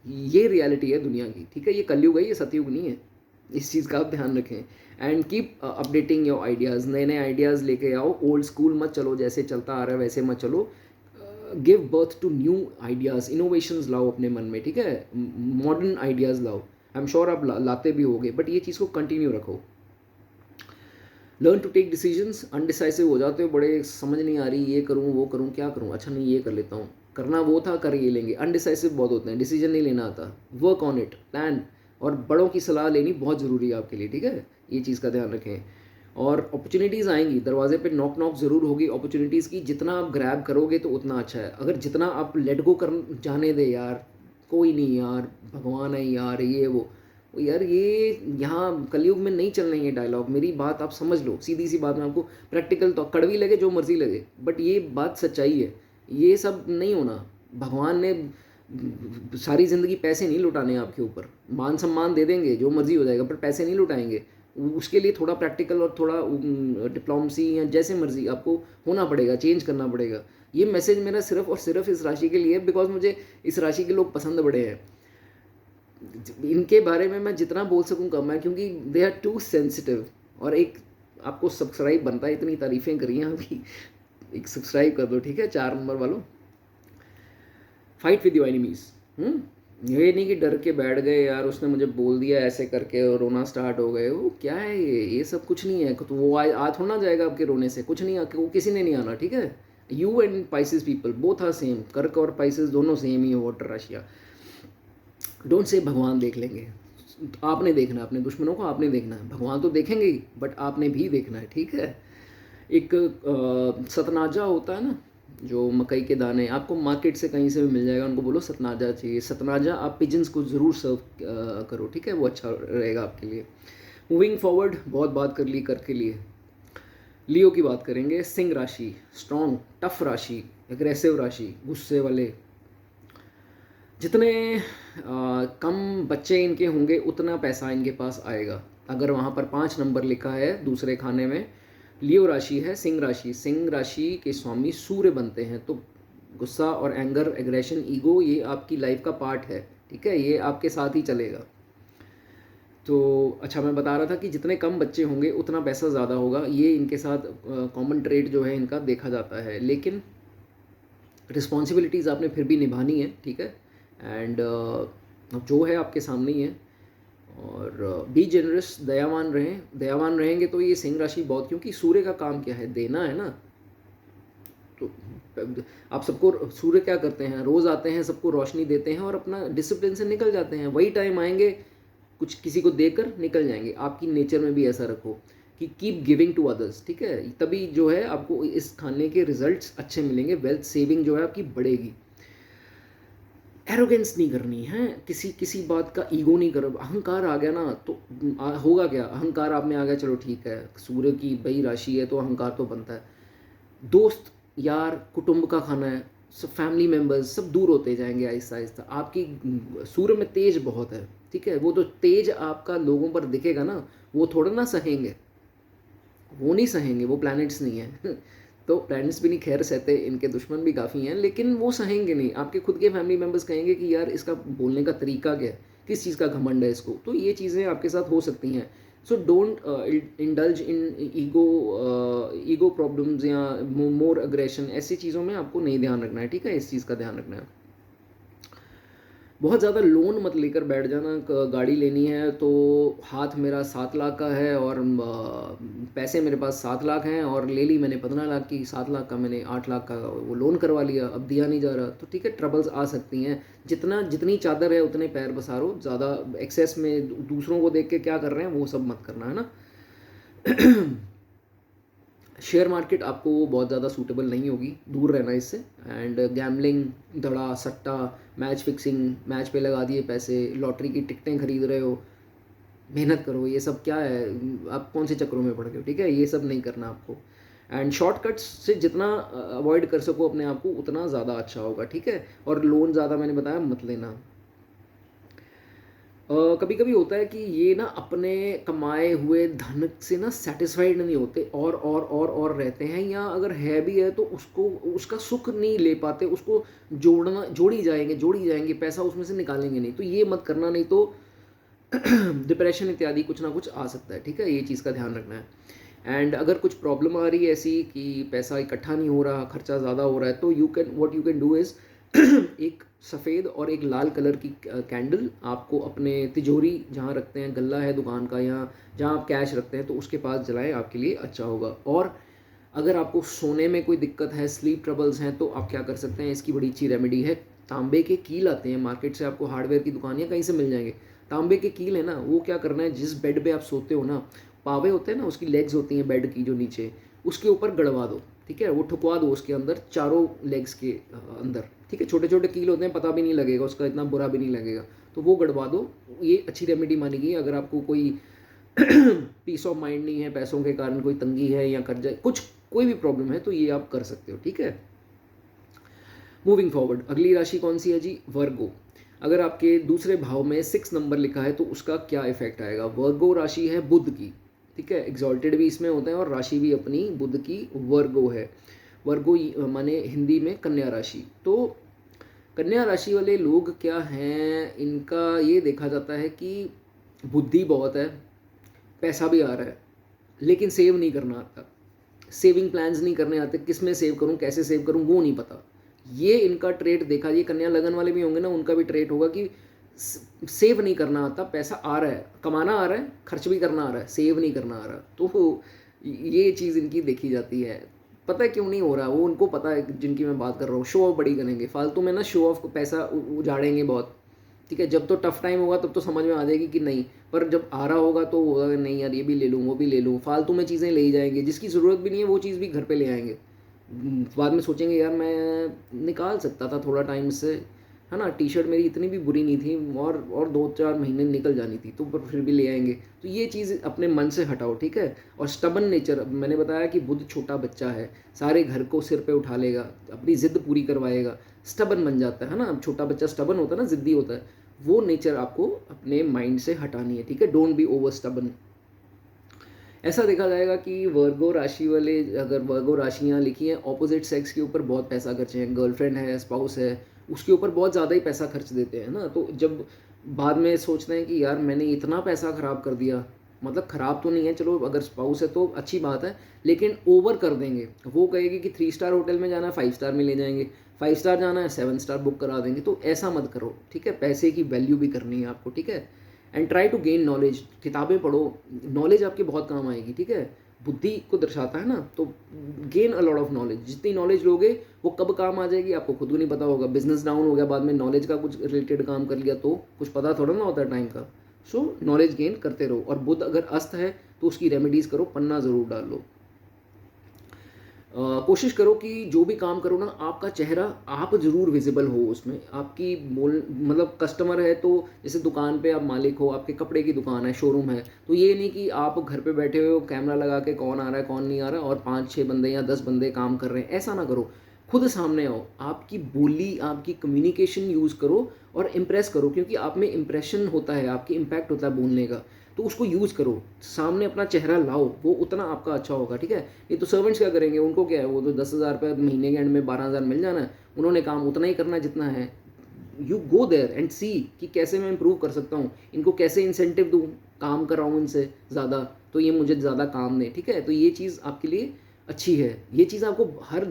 ये रियलिटी है दुनिया की, ठीक है। ये कलयुग है, ये सतयुग नहीं है। इस चीज़ का आप ध्यान रखें। And keep updating your ideas, नए नए आइडियाज़ लेके आओ। ओल्ड स्कूल मत चलो, जैसे चलता आ रहा है वैसे मत चलो। Give birth to new ideas, innovations लाओ अपने मन में, ठीक है। मॉडर्न आइडियाज़ लाओ। आई एम श्योर आप लाते भी होगे, बट ये चीज़ को कंटिन्यू रखो। Learn to take decisions. Undecisive हो जाते हो, बड़े समझ नहीं आ रही, ये करूँ वो करूँ क्या करूँ, अच्छा नहीं ये कर लेता हूँ, करना वो था कर ये लेंगे। अनडिसाइसिव बहुत होते हैं, डिसीजन नहीं लेना आता। वर्क ऑन इट, प्लान, और बड़ों की सलाह लेनी बहुत ज़रूरी है आपके लिए, ठीक है। ये चीज़ का ध्यान रखें। और अपॉर्चुनिटीज़ आएंगी, दरवाजे पे नॉक नॉक ज़रूर होगी अपॉर्चुनिटीज़ की। जितना आप ग्रैब करोगे तो उतना अच्छा है। अगर जितना आप लेट गो कर जाने दे यार, कोई नहीं यार, भगवान है यार, ये वो यार, ये यहाँ कलयुग में नहीं चलना ये डायलॉग। मेरी बात आप समझ लो, सीधी सी बात। मैं आपको प्रैक्टिकल तो कड़वी लगे जो मर्जी लगे, बट ये बात सच्चाई है। ये सब नहीं होना। भगवान ने सारी ज़िंदगी पैसे नहीं लुटाने आपके ऊपर। मान सम्मान दे देंगे, जो मर्जी हो जाएगा, पर पैसे नहीं लुटाएंगे। उसके लिए थोड़ा प्रैक्टिकल और थोड़ा डिप्लोमेसी या जैसे मर्जी आपको होना पड़ेगा, चेंज करना पड़ेगा। ये मैसेज मेरा सिर्फ और सिर्फ इस राशि के लिए, बिकॉज मुझे इस राशि के लोग पसंद बड़े हैं। इनके बारे में मैं जितना बोल सकूँ कम है, क्योंकि दे आर टू सेंसिटिव। और एक आपको सब्सक्राइब बनता है, इतनी तारीफ़ें करी हैं आपकी, एक सब्सक्राइब कर दो, ठीक है। 4 नंबर वालों, फाइट विद योर एनिमीज़। ये नहीं कि डर के बैठ गए यार, उसने मुझे बोल दिया ऐसे करके और रोना स्टार्ट हो गए, वो क्या है ये सब कुछ नहीं है। तो वो आ थोड़ा ना जाएगा आपके रोने से, कुछ नहीं, वो किसी ने नहीं आना, ठीक है। You and Pisces people both are same. कर्क और पाइसेस दोनों सेम ही है, वाटर राशियाँ। डोंट से भगवान देख लेंगे। आपने देखना है अपने दुश्मनों को, आपने देखना है। भगवान तो देखेंगे ही, बट आपने भी देखना है, ठीक है। एक सतनाजा होता है ना, जो मकई के दाने, आपको मार्केट से कहीं से भी मिल जाएगा, उनको बोलो सतनाजा चाहिए। सतनाजा आप पिजन्स को ज़रूर सर्व करो, ठीक है, वो अच्छा रहेगा आपके लिए। मूविंग फॉरवर्ड, बहुत बात कर ली कर के लिए। लियो की बात करेंगे। सिंह राशि, स्ट्रॉन्ग टफ राशि, एग्रेसिव राशि, गुस्से वाले। जितने कम बच्चे इनके होंगे उतना पैसा इनके पास आएगा। अगर वहाँ पर 5 नंबर लिखा है दूसरे खाने में, लियो राशि है, सिंह राशि, सिंह राशि के स्वामी सूर्य बनते हैं, तो गुस्सा और एंगर, एग्रेशन, ईगो, ये आपकी लाइफ का पार्ट है, ठीक है। ये आपके साथ ही चलेगा। तो अच्छा, मैं बता रहा था कि जितने कम बच्चे होंगे उतना पैसा ज़्यादा होगा। ये इनके साथ कॉमन ट्रेड जो है इनका देखा जाता है, लेकिन रिस्पॉन्सिबिलिटीज़ आपने फिर भी निभानी है, ठीक है। एंड जो है आपके सामने ही है। और बी जेनरस, दयावान रहें। दयावान रहेंगे तो ये सिंह राशि बहुत, क्योंकि सूर्य का काम क्या है, देना है ना। तो आप सबको सूर्य क्या करते हैं, रोज़ आते हैं, सबको रोशनी देते हैं और अपना डिसिप्लिन से निकल जाते हैं। वही टाइम आएंगे कुछ किसी को देकर निकल जाएंगे। आपकी नेचर में भी ऐसा रखो कि कीप गिविंग टू अदर्स, ठीक है। तभी जो है आपको इस खाने के रिजल्ट्स अच्छे मिलेंगे। वेल्थ सेविंग जो है आपकी बढ़ेगी। एरोगेंस नहीं करनी है, किसी बात का ईगो नहीं करो। अहंकार आ गया ना तो होगा क्या, अहंकार आप में आ गया, चलो ठीक है, सूर्य की बई राशि है तो अहंकार तो बनता है। दोस्त यार, कुटुंब का खाना है, सब फैमिली मेम्बर्स सब दूर होते जाएंगे आहिस्ता आहिस्ता। आपकी सूर्य में तेज बहुत है, ठीक है। वो तो तेज आपका लोगों पर दिखेगा ना, वो थोड़ा ना सहेंगे, वो नहीं सहेंगे, वो प्लैनेट्स नहीं है। तो प्लैनेट्स भी नहीं खैर सहते, इनके दुश्मन भी काफ़ी हैं, लेकिन वो सहेंगे नहीं। आपके खुद के फैमिली मेम्बर्स कहेंगे कि यार इसका बोलने का तरीका क्या है, किस चीज़ का घमंड है इसको। तो ये चीज़ें आपके साथ हो सकती हैं। So don't indulge in ego problems या मोर अग्रेशन। ऐसी चीज़ों में आपको नहीं ध्यान रखना है, ठीक है। इस चीज़ का ध्यान रखना है। बहुत ज़्यादा लोन मत लेकर बैठ जाना। गाड़ी लेनी है तो हाथ मेरा 7 लाख का है और पैसे मेरे पास 7 लाख हैं और ले ली मैंने 15 लाख की, 7 लाख का मैंने 8 लाख का वो लोन करवा लिया, अब दिया नहीं जा रहा, तो ठीक है, ट्रबल्स आ सकती हैं। जितनी चादर है उतने पैर पसारो, ज़्यादा एक्सेस में दूसरों को देख के क्या कर रहे हैं वो सब मत करना, है ना। शेयर मार्केट आपको बहुत ज़्यादा सूटेबल नहीं होगी, दूर रहना इससे। एंड गैम्बलिंग, दड़ा सट्टा, मैच फिक्सिंग, मैच पे लगा दिए पैसे, लॉटरी की टिकटें खरीद रहे हो, मेहनत करो, ये सब क्या है, आप कौन से चक्रों में पड़ गए हो, ठीक है, ये सब नहीं करना आपको। एंड शॉर्टकट्स से जितना अवॉइड कर सको अपने आप को उतना ज़्यादा अच्छा होगा, ठीक है। और लोन ज़्यादा मैंने बताया मत लेना। कभी कभी होता है कि ये ना अपने कमाए हुए धन से ना सेटिस्फाइड नहीं होते, और रहते हैं, या अगर है भी है तो उसको उसका सुख नहीं ले पाते, उसको जोड़ी जाएंगे पैसा उसमें से निकालेंगे नहीं, तो ये मत करना, नहीं तो डिप्रेशन इत्यादि कुछ ना कुछ आ सकता है, ठीक है, ये चीज़ का ध्यान रखना है। एंड अगर कुछ प्रॉब्लम आ रही है ऐसी कि पैसा इकट्ठा नहीं हो रहा, खर्चा ज़्यादा हो रहा है, तो what you can do is एक सफ़ेद और एक लाल कलर की कैंडल आपको अपने तिजोरी जहाँ रखते हैं, गल्ला है दुकान का, या जहाँ आप कैश रखते हैं, तो उसके पास जलाएं, आपके लिए अच्छा होगा। और अगर आपको सोने में कोई दिक्कत है, स्लीप ट्रबल्स हैं, तो आप क्या कर सकते हैं, इसकी बड़ी अच्छी रेमेडी है। तांबे के कील आते हैं मार्केट से, आपको हार्डवेयर की दुकान या कहीं से मिल जाएंगे। तांबे के कील है ना, वो क्या करना है, जिस बेड पे आप सोते हो ना, पावे होते हैं ना, उसकी लेग्स होती हैं बेड की जो नीचे, उसके ऊपर गड़वा दो, ठीक है, वो ठुकवा दो उसके अंदर, चारों लेग्स के अंदर, ठीक है, छोटे छोटे कील होते हैं, पता भी नहीं लगेगा उसका, इतना बुरा भी नहीं लगेगा, तो वो गड़वा दो। ये अच्छी रेमेडी मानी गई। अगर आपको कोई पीस ऑफ माइंड नहीं है, पैसों के कारण कोई तंगी है या कर्जा, कुछ कोई भी प्रॉब्लम है, तो ये आप कर सकते हो, ठीक है। मूविंग फॉरवर्ड, अगली राशि कौन सी है जी, वर्गो। अगर आपके दूसरे भाव में 6 नंबर लिखा है तो उसका क्या इफेक्ट आएगा। वर्गो राशि है बुध की, ठीक है, एग्जॉल्टेड भी इसमें होते हैं और राशि भी अपनी बुध की वर्गो है। वर्गो माने हिंदी में कन्या राशि। तो कन्या राशि वाले लोग क्या हैं, इनका ये देखा जाता है कि बुद्धि बहुत है, पैसा भी आ रहा है, लेकिन सेव नहीं करना आता, सेविंग प्लान्स नहीं करने आते, किस में सेव करूं, कैसे सेव करूं, वो नहीं पता। ये इनका ट्रेट देखा, ये कन्या लगन वाले भी होंगे ना, उनका भी ट्रेट होगा कि सेव नहीं करना आता, पैसा आ रहा है, कमाना आ रहा है, खर्च भी करना आ रहा है, सेव नहीं करना आ रहा, तो ये चीज़ इनकी देखी जाती है। पता है क्यों नहीं हो रहा, वो उनको पता है जिनकी मैं बात कर रहा हूँ, शो ऑफ बड़ी करेंगे फालतू में ना, शो ऑफ को पैसा उजाड़ेंगे बहुत, ठीक है। जब तो टफ टाइम होगा तब तो समझ में आ जाएगी कि नहीं, पर जब आ रहा होगा तो होगा नहीं यार, ये भी ले लूँ, वो भी ले लूँ, फालतू में चीज़ें ले ही जाएंगे, जिसकी ज़रूरत भी नहीं है वो चीज़ भी घर पे ले आएंगे। बाद में सोचेंगे यार मैं निकाल सकता था थोड़ा टाइम से, है ना, टी शर्ट मेरी इतनी भी बुरी नहीं थी, और 2-4 महीने निकल जानी थी, तो पर फिर भी ले आएंगे। तो ये चीज़ अपने मन से हटाओ, ठीक है। और स्टबन नेचर, मैंने बताया कि बुध छोटा बच्चा है, सारे घर को सिर पे उठा लेगा, अपनी ज़िद पूरी करवाएगा, स्टबन बन जाता है ना, अब छोटा बच्चा स्टबन होता है ना, ज़िद्दी होता है, वो नेचर आपको अपने माइंड से हटानी है, ठीक है। Don't be over stubborn. ऐसा देखा जाएगा कि वर्गो राशि वाले, अगर वर्गो राशियाँ लिखी हैं, ऑपोजिट सेक्स के ऊपर बहुत पैसा खर्चे हैं, गर्लफ्रेंड है, स्पाउस है, उसके ऊपर बहुत ज़्यादा ही पैसा खर्च देते हैं ना, तो जब बाद में सोचते हैं कि यार मैंने इतना पैसा ख़राब कर दिया, मतलब ख़राब तो नहीं है, चलो अगर स्पाउस है तो अच्छी बात है, लेकिन ओवर कर देंगे। वो कहेगी कि 3 स्टार होटल में जाना है, 5 स्टार में ले जाएंगे, 5 स्टार जाना है 7 स्टार बुक करा देंगे, तो ऐसा मत करो, ठीक है। पैसे की वैल्यू भी करनी है आपको, ठीक है। And try to gain knowledge, किताबें पढ़ो, नॉलेज आपके बहुत काम आएगी, ठीक है। बुद्धि को दर्शाता है ना, तो gain a lot of knowledge, जितनी नॉलेज लोगे वो कब काम आ जाएगी आपको खुद को नहीं पता होगा। बिजनेस डाउन हो गया, बाद में नॉलेज का कुछ रिलेटेड काम कर लिया तो कुछ पता थोड़ा ना होता है टाइम का। सो नॉलेज गेन करते रहो। और बुध अगर अस्त है तो उसकी रेमेडीज़ करो, पन्ना ज़रूर डाल लो। कोशिश करो कि जो भी काम करो ना, आपका चेहरा आप ज़रूर विजिबल हो उसमें, आपकी बोल मतलब कस्टमर है तो जैसे दुकान पे आप मालिक हो, आपके कपड़े की दुकान है, शोरूम है, तो ये नहीं कि आप घर पे बैठे हुए हो, कैमरा लगा के कौन आ रहा है कौन नहीं आ रहा और 5-6 बंदे या 10 बंदे काम कर रहे हैं, ऐसा ना करो। खुद सामने आओ, आपकी बोली, आपकी कम्युनिकेशन यूज़ करो और इम्प्रेस करो, क्योंकि आप में इम्प्रेशन होता है, आपकी इम्पैक्ट होता है बोलने का, तो उसको यूज़ करो, सामने अपना चेहरा लाओ, वो उतना आपका अच्छा होगा, ठीक है। ये तो सर्वेंट्स क्या करेंगे, उनको क्या है, वो तो 10,000 रुपये महीने के एंड में 12,000 मिल जाना है, उन्होंने काम उतना ही करना है जितना है। यू गो देयर एंड सी कि कैसे मैं इंप्रूव कर सकता हूँ, इनको कैसे इंसेंटिव दूँ, काम कराऊँ इनसे ज़्यादा, तो ये मुझे ज़्यादा काम दें, ठीक है। तो ये चीज़ आपके लिए अच्छी है, ये चीज़ आपको हर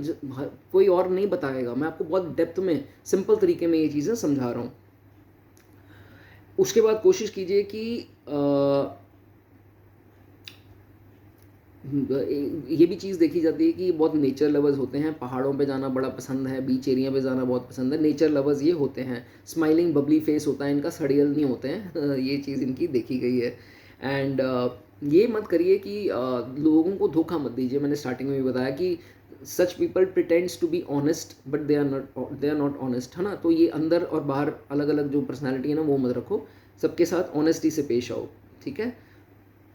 कोई और नहीं बताएगा, मैं आपको बहुत डेप्थ में सिंपल तरीके में ये चीज़ें समझा रहा हूँ। उसके बाद कोशिश कीजिए कि ये भी चीज़ देखी जाती है कि बहुत नेचर लवर्स होते हैं, पहाड़ों पे जाना बड़ा पसंद है, बीच एरिया पे जाना बहुत पसंद है, नेचर लवर्स ये होते हैं, स्माइलिंग बबली फेस होता है इनका, सड़ियल नहीं होते हैं ये चीज़ इनकी देखी गई है। एंड ये मत करिए कि लोगों को धोखा मत दीजिए। मैंने स्टार्टिंग में भी बताया कि such people pretends to be honest but they are not honest, है ना। तो ये अंदर और बाहर अलग अलग जो पर्सनैलिटी है ना वो मत रखो, सबके साथ ऑनेस्टी से पेश आओ, ठीक है।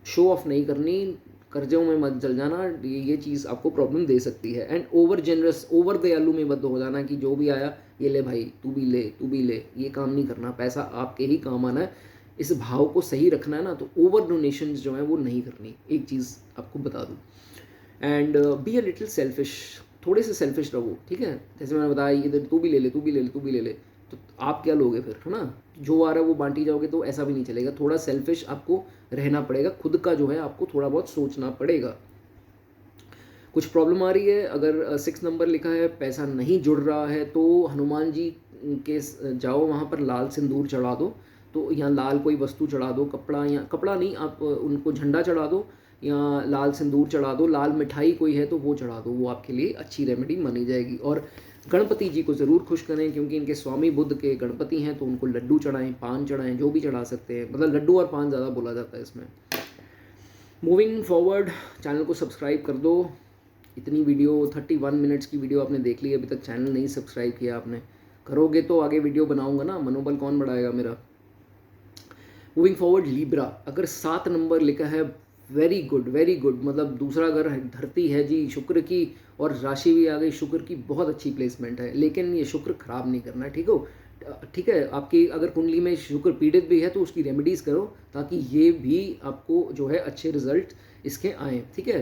शो ऑफ नहीं करनी, कर्जों में मत जल जाना, ये चीज़ आपको प्रॉब्लम दे सकती है। एंड ओवर जेनरस, ओवर दयालु में मत हो जाना कि जो भी आया ये ले भाई, तू भी ले तू भी ले, ये काम नहीं करना, पैसा आपके ही काम आना है, इस भाव को सही रखना है ना। तो ओवर डोनेशन जो है वो नहीं करनी, एक चीज़ आपको बता दूँ। And be a little selfish, थोड़े से सेल्फिश रहो, ठीक है। जैसे मैंने बताया इधर तू भी ले ले तू भी ले ले तू भी ले ले, तो आप क्या लोगे फिर, है ना। जो आ रहा है वो बांटी जाओगे तो ऐसा भी नहीं चलेगा, थोड़ा सेल्फिश आपको रहना पड़ेगा, खुद का जो है आपको थोड़ा बहुत सोचना पड़ेगा। कुछ प्रॉब्लम आ रही है, अगर 6 नंबर लिखा है, पैसा नहीं जुड़ रहा है, तो हनुमान जी के जाओ, वहाँ पर लाल सिंदूर चढ़ा दो, तो यहाँ लाल कोई वस्तु चढ़ा दो, कपड़ा, या कपड़ा नहीं, आप उनको झंडा चढ़ा दो या लाल सिंदूर चढ़ा दो, लाल मिठाई कोई है तो वो चढ़ा दो, वो आपके लिए अच्छी रेमेडी मानी जाएगी। और गणपति जी को ज़रूर खुश करें, क्योंकि इनके स्वामी बुद्ध के गणपति हैं, तो उनको लड्डू चढ़ाएं, पान चढ़ाएं, जो भी चढ़ा सकते हैं, मतलब लड्डू और पान ज़्यादा बोला जाता है इसमें। मूविंग फॉरवर्ड, चैनल को सब्सक्राइब कर दो। इतनी वीडियो 31 मिनट्स की वीडियो आपने देख ली, अभी तक चैनल नहीं सब्सक्राइब किया आपने, करोगे तो आगे वीडियो बनाऊंगा ना, मनोबल कौन बढ़ाएगा मेरा। मूविंग फॉरवर्ड, लीब्रा, अगर 7 नंबर लिखा है, वेरी गुड वेरी गुड, मतलब दूसरा घर धरती है जी शुक्र की, और राशि भी आ गई शुक्र की, बहुत अच्छी प्लेसमेंट है। लेकिन ये शुक्र खराब नहीं करना है, ठीक है। आपकी अगर कुंडली में शुक्र पीड़ित भी है तो उसकी रेमेडीज़ करो, ताकि ये भी आपको जो है अच्छे रिजल्ट इसके आएँ, ठीक है।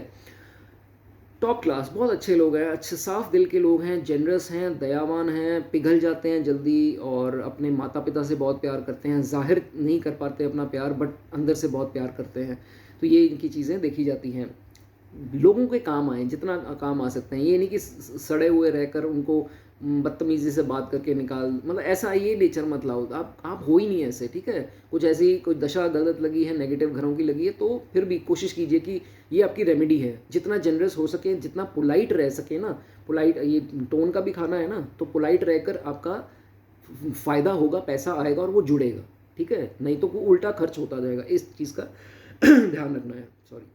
टॉप क्लास, बहुत अच्छे लोग हैं, अच्छे साफ दिल के लोग हैं, जेनरस हैं, दयावान हैं, पिघल जाते हैं जल्दी, और अपने माता पिता से बहुत प्यार करते हैं, जाहिर नहीं कर पाते अपना प्यार, बट अंदर से बहुत प्यार करते हैं। तो ये इनकी चीज़ें देखी जाती हैं। लोगों के काम आए, जितना काम आ सकते हैं, ये नहीं कि सड़े हुए रहकर उनको बदतमीज़ी से बात करके निकाल, मतलब ऐसा ये नेचर मत लाओ, आप हो ही नहीं ऐसे, ठीक है। कुछ ऐसी कोई दशा गलत लगी है, नेगेटिव घरों की लगी है, तो फिर भी कोशिश कीजिए कि ये आपकी रेमेडी है, जितना जनरस हो सके, जितना पोलाइट रह सके ना, पोलाइट, ये टोन का भी खाना है ना, तो पोलाइट रहकर आपका फ़ायदा होगा, पैसा आएगा और वो जुड़ेगा, ठीक है। नहीं तो वो उल्टा खर्च होता जाएगा, इस चीज़ का ध्यान रखना है, सॉरी।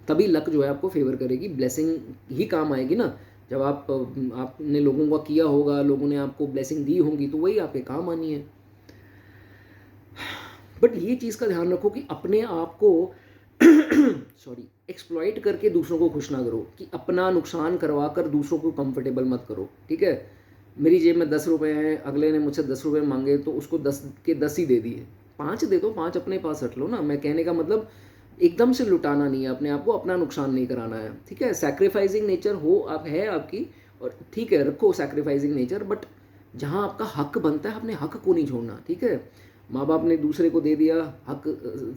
तभी लक जो है आपको फेवर करेगी, ब्लेसिंग ही काम आएगी ना। जब आपने लोगों का किया होगा, लोगों ने आपको ब्लेसिंग दी होंगी, तो वही आपके काम आनी है। बट ये चीज़ का ध्यान रखो कि अपने आप को सॉरी एक्सप्लॉइट करके दूसरों को खुश ना करो, कि अपना नुकसान करवा कर दूसरों को कंफर्टेबल मत करो, ठीक है। मेरी जेब में 10 रुपये हैं, अगले ने मुझसे 10 रुपये मांगे, तो उसको 10 के 10 ही दे दिए, 5 दे दो, 5 अपने पास रख लो ना। मैं कहने का मतलब एकदम से लुटाना नहीं है अपने आप को, अपना नुकसान नहीं कराना है, ठीक है। सैक्रिफाइसिंग नेचर हो आप है आपकी, और ठीक है रखो सैक्रिफाइसिंग नेचर, बट जहाँ आपका हक बनता है अपने हक को नहीं छोड़ना, ठीक है। माँ बाप ने दूसरे को दे दिया हक,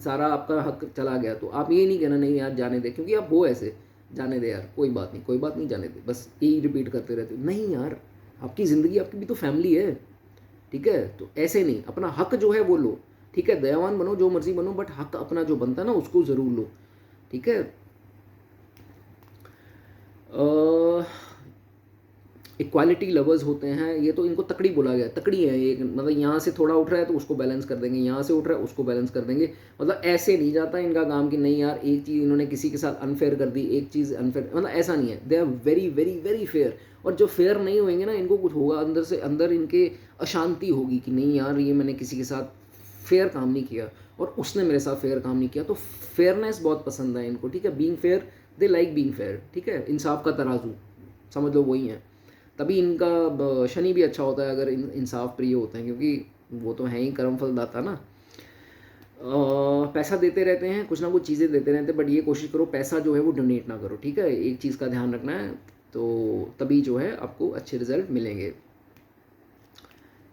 सारा आपका हक चला गया, तो आप ये नहीं कहना नहीं यार जाने दे, क्योंकि आप हो ऐसे, जाने दे यार, कोई बात नहीं कोई बात नहीं, जाने दे, बस यही रिपीट करते रहते हो। नहीं यार, आपकी ज़िंदगी, आपकी भी तो फैमिली है, ठीक है। तो ऐसे नहीं, अपना हक जो है वो लो, ठीक है। दयावान बनो, जो मर्जी बनो, बट हक अपना जो बनता है ना उसको ज़रूर लो, ठीक है। इक्वालिटी लवर्स होते हैं, ये तो इनको तकड़ी बोला गया, तकड़ी है ये, मतलब यहाँ से थोड़ा उठ रहा है तो उसको बैलेंस कर देंगे, यहाँ से उठ रहा है उसको बैलेंस कर देंगे, मतलब ऐसे नहीं जाता इनका काम कि नहीं यार एक चीज़ इन्होंने किसी के साथ अनफेयर कर दी, एक चीज़ अनफेयर, मतलब ऐसा नहीं है। They are very very very fair, और जो फेयर नहीं होंगे ना, इनको कुछ होगा अंदर से, अंदर इनके अशांति होगी कि नहीं यार ये मैंने किसी के साथ फेयर काम नहीं किया और उसने मेरे साथ फेयर काम नहीं किया, तो फेयरनेस बहुत पसंद है इनको, ठीक है। Being fair, they like being fair, ठीक है। इंसाफ का तराजू समझ लो वही है। तभी इनका शनि भी अच्छा होता है अगर इंसाफ प्रिय होते हैं, क्योंकि वो तो हैं ही कर्मफल दाता ना। पैसा देते रहते हैं, कुछ ना कुछ चीज़ें देते रहते हैं, बट ये कोशिश करो पैसा जो है वो डोनेट ना करो, ठीक है। एक चीज़ का ध्यान रखना है, तो तभी जो है आपको अच्छे रिजल्ट मिलेंगे।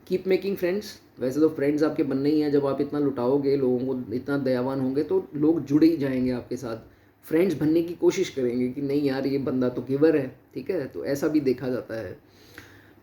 कीप मेकिंग फ्रेंड्स, वैसे तो फ्रेंड्स आपके बनने ही हैं, जब आप इतना लुटाओगे लोगों को, इतना दयावान होंगे, तो लोग जुड़ ही जाएंगे आपके साथ, फ्रेंड्स बनने की कोशिश करेंगे कि नहीं यार ये बंदा तो गिवर है, ठीक है। तो ऐसा भी देखा जाता है।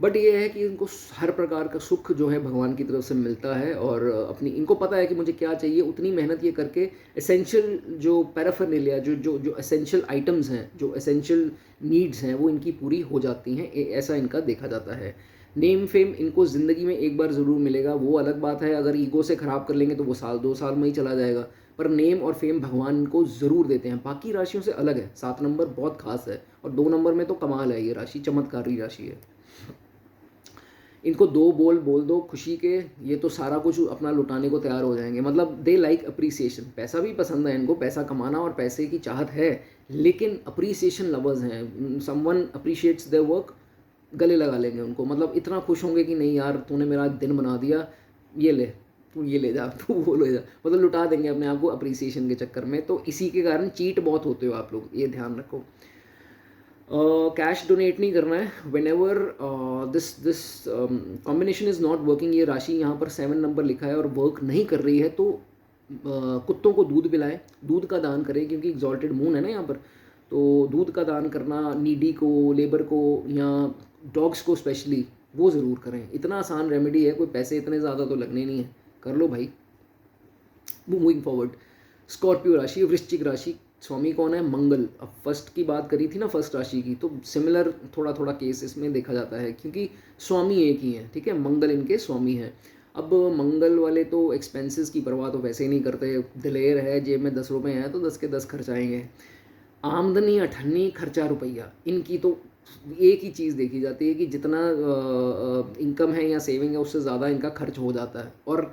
बट ये है कि इनको हर प्रकार का सुख जो है भगवान की तरफ से मिलता है, और अपनी इनको पता है कि मुझे क्या चाहिए, उतनी मेहनत ये करके एसेंशियल जो पैराफर्नेलिया जो जो जो एसेंशियल आइटम्स हैं, जो एसेंशियल नीड्स हैं, वो इनकी पूरी हो जाती हैं। ऐसा इनका देखा जाता है। नेम फेम इनको ज़िंदगी में एक बार ज़रूर मिलेगा, वो अलग बात है। अगर ईगो से ख़राब कर लेंगे तो वो साल 2 साल में ही चला जाएगा। पर नेम और फेम भगवान इनको ज़रूर देते हैं, बाकी राशियों से अलग है। 7 नंबर बहुत खास है, और 2 नंबर में तो कमाल है। ये राशि चमत्कारी राशि है। इनको दो बोल बोल दो खुशी के, ये तो सारा कुछ अपना लुटाने को तैयार हो जाएंगे। मतलब दे लाइक अप्रिसिएशन, पैसा भी पसंद है इनको, पैसा कमाना और पैसे की चाहत है, लेकिन अप्रिसिएशन लवर्स हैं। समवन अप्रिशिएट्स देयर वर्क, गले लगा लेंगे उनको। मतलब इतना खुश होंगे कि नहीं यार तूने मेरा दिन बना दिया, ये ले, तू ये ले जा, तू वो ले जा। मतलब लुटा देंगे अपने आप को अप्रिसिएशन के चक्कर में। तो इसी के कारण चीट बहुत होते हो आप लोग, ये ध्यान रखो। कैश डोनेट नहीं करना है। When ever this this combination is not working, ये राशि यहाँ पर 7 नंबर लिखा है और वर्क नहीं कर रही है, तो कुत्तों को दूध पिलाएं, दूध का दान करें, क्योंकि एग्जॉल्टेड मून है ना यहाँ पर। तो दूध का दान करना नीडी को, लेबर को, या डॉग्स को स्पेशली, वो ज़रूर करें। इतना आसान रेमेडी है, कोई पैसे इतने ज़्यादा तो लगने नहीं है, कर लो भाई। मूविंग फॉरवर्ड, स्कॉर्पियो राशि, वृश्चिक राशि, स्वामी कौन है? मंगल। अब फर्स्ट की बात करी थी ना, फर्स्ट राशि की, तो सिमिलर थोड़ा थोड़ा केस इसमें देखा जाता है, क्योंकि स्वामी एक ही है, ठीक है, मंगल इनके स्वामी हैं। अब मंगल वाले तो एक्सपेंसेस की परवाह तो वैसे ही नहीं करते, दिलेर है, जेब में 10 रुपये हैं तो 10 के 10 खर्चाएंगे। आमदनी अठन्नी, खर्चा रुपया, इनकी तो एक ही चीज़ देखी जाती है कि जितना इनकम है या सेविंग है उससे ज़्यादा इनका खर्च हो जाता है, और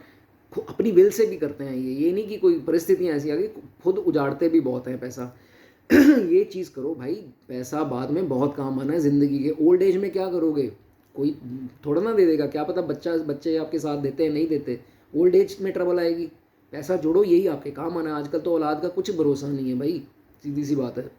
अपनी विल से भी करते हैं। ये नहीं कि कोई परिस्थितियाँ ऐसी आ गई, खुद उजाड़ते भी बहुत हैं पैसा। ये चीज़ करो भाई, पैसा बाद में बहुत काम आना है ज़िंदगी के। ओल्ड एज में क्या करोगे, कोई थोड़ा ना दे देगा, क्या पता बच्चे आपके साथ देते हैं नहीं देते। ओल्ड एज में ट्रबल आएगी, पैसा जोड़ो, यही आपके काम आना है। आजकल तो औलाद का कुछ भरोसा नहीं है भाई, सीधी सी बात है।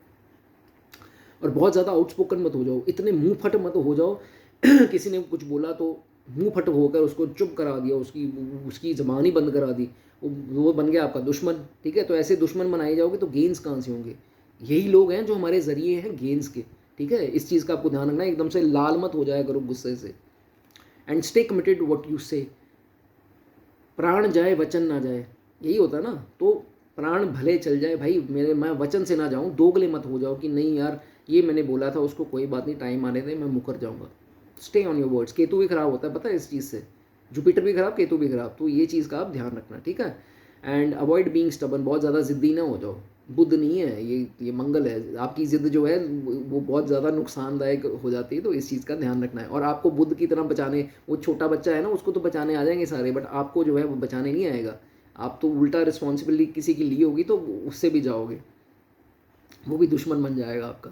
और बहुत ज़्यादा आउटस्पोकन मत हो जाओ, इतने मुंह फट मत हो जाओ। किसी ने कुछ बोला तो मुंह फट होकर उसको चुप करा दिया, उसकी उसकी ज़बान ही बंद करा दी, वो बन गया आपका दुश्मन, ठीक है। तो ऐसे दुश्मन बनाए जाओगे तो गेंस कहाँ से होंगे? यही लोग हैं जो हमारे ज़रिए हैं गेंस के, ठीक है। इस चीज़ का आपको ध्यान रखना है, एकदम से लाल मत हो जाया करो गुस्से से। And stay committed what you से, प्राण जाए वचन ना जाए, यही होता है ना। तो प्राण भले चल जाए भाई मेरे, मैं वचन से ना जाऊँ, दोगले मत हो जाओ कि नहीं यार ये मैंने बोला था उसको, कोई बात नहीं, टाइम आने दे, मैं मुकर जाऊँगा। Stay on your words. Ketu भी खराब होता है पता है इस चीज़ से, जुपिटर भी खराब, केतु भी खराब, तो ये चीज़ का आप ध्यान रखना, ठीक है। एंड अवॉइड बीइंग स्टबन, बहुत ज़्यादा ज़िद्दी ना हो जाओ। बुध नहीं है ये मंगल है, आपकी ज़िद जो है वो बहुत ज़्यादा नुकसानदायक हो जाती है, तो इस चीज़ का ध्यान रखना है। और आपको बुध की तरह बचाने, वो छोटा बच्चा है ना, उसको तो बचाने आ जाएंगे सारे, बट आपको जो है वो बचाने नहीं आएगा। आप तो उल्टा रिस्पॉन्सिबिलिटी किसी की ली होगी तो उससे भी जाओगे, वो भी दुश्मन बन जाएगा आपका।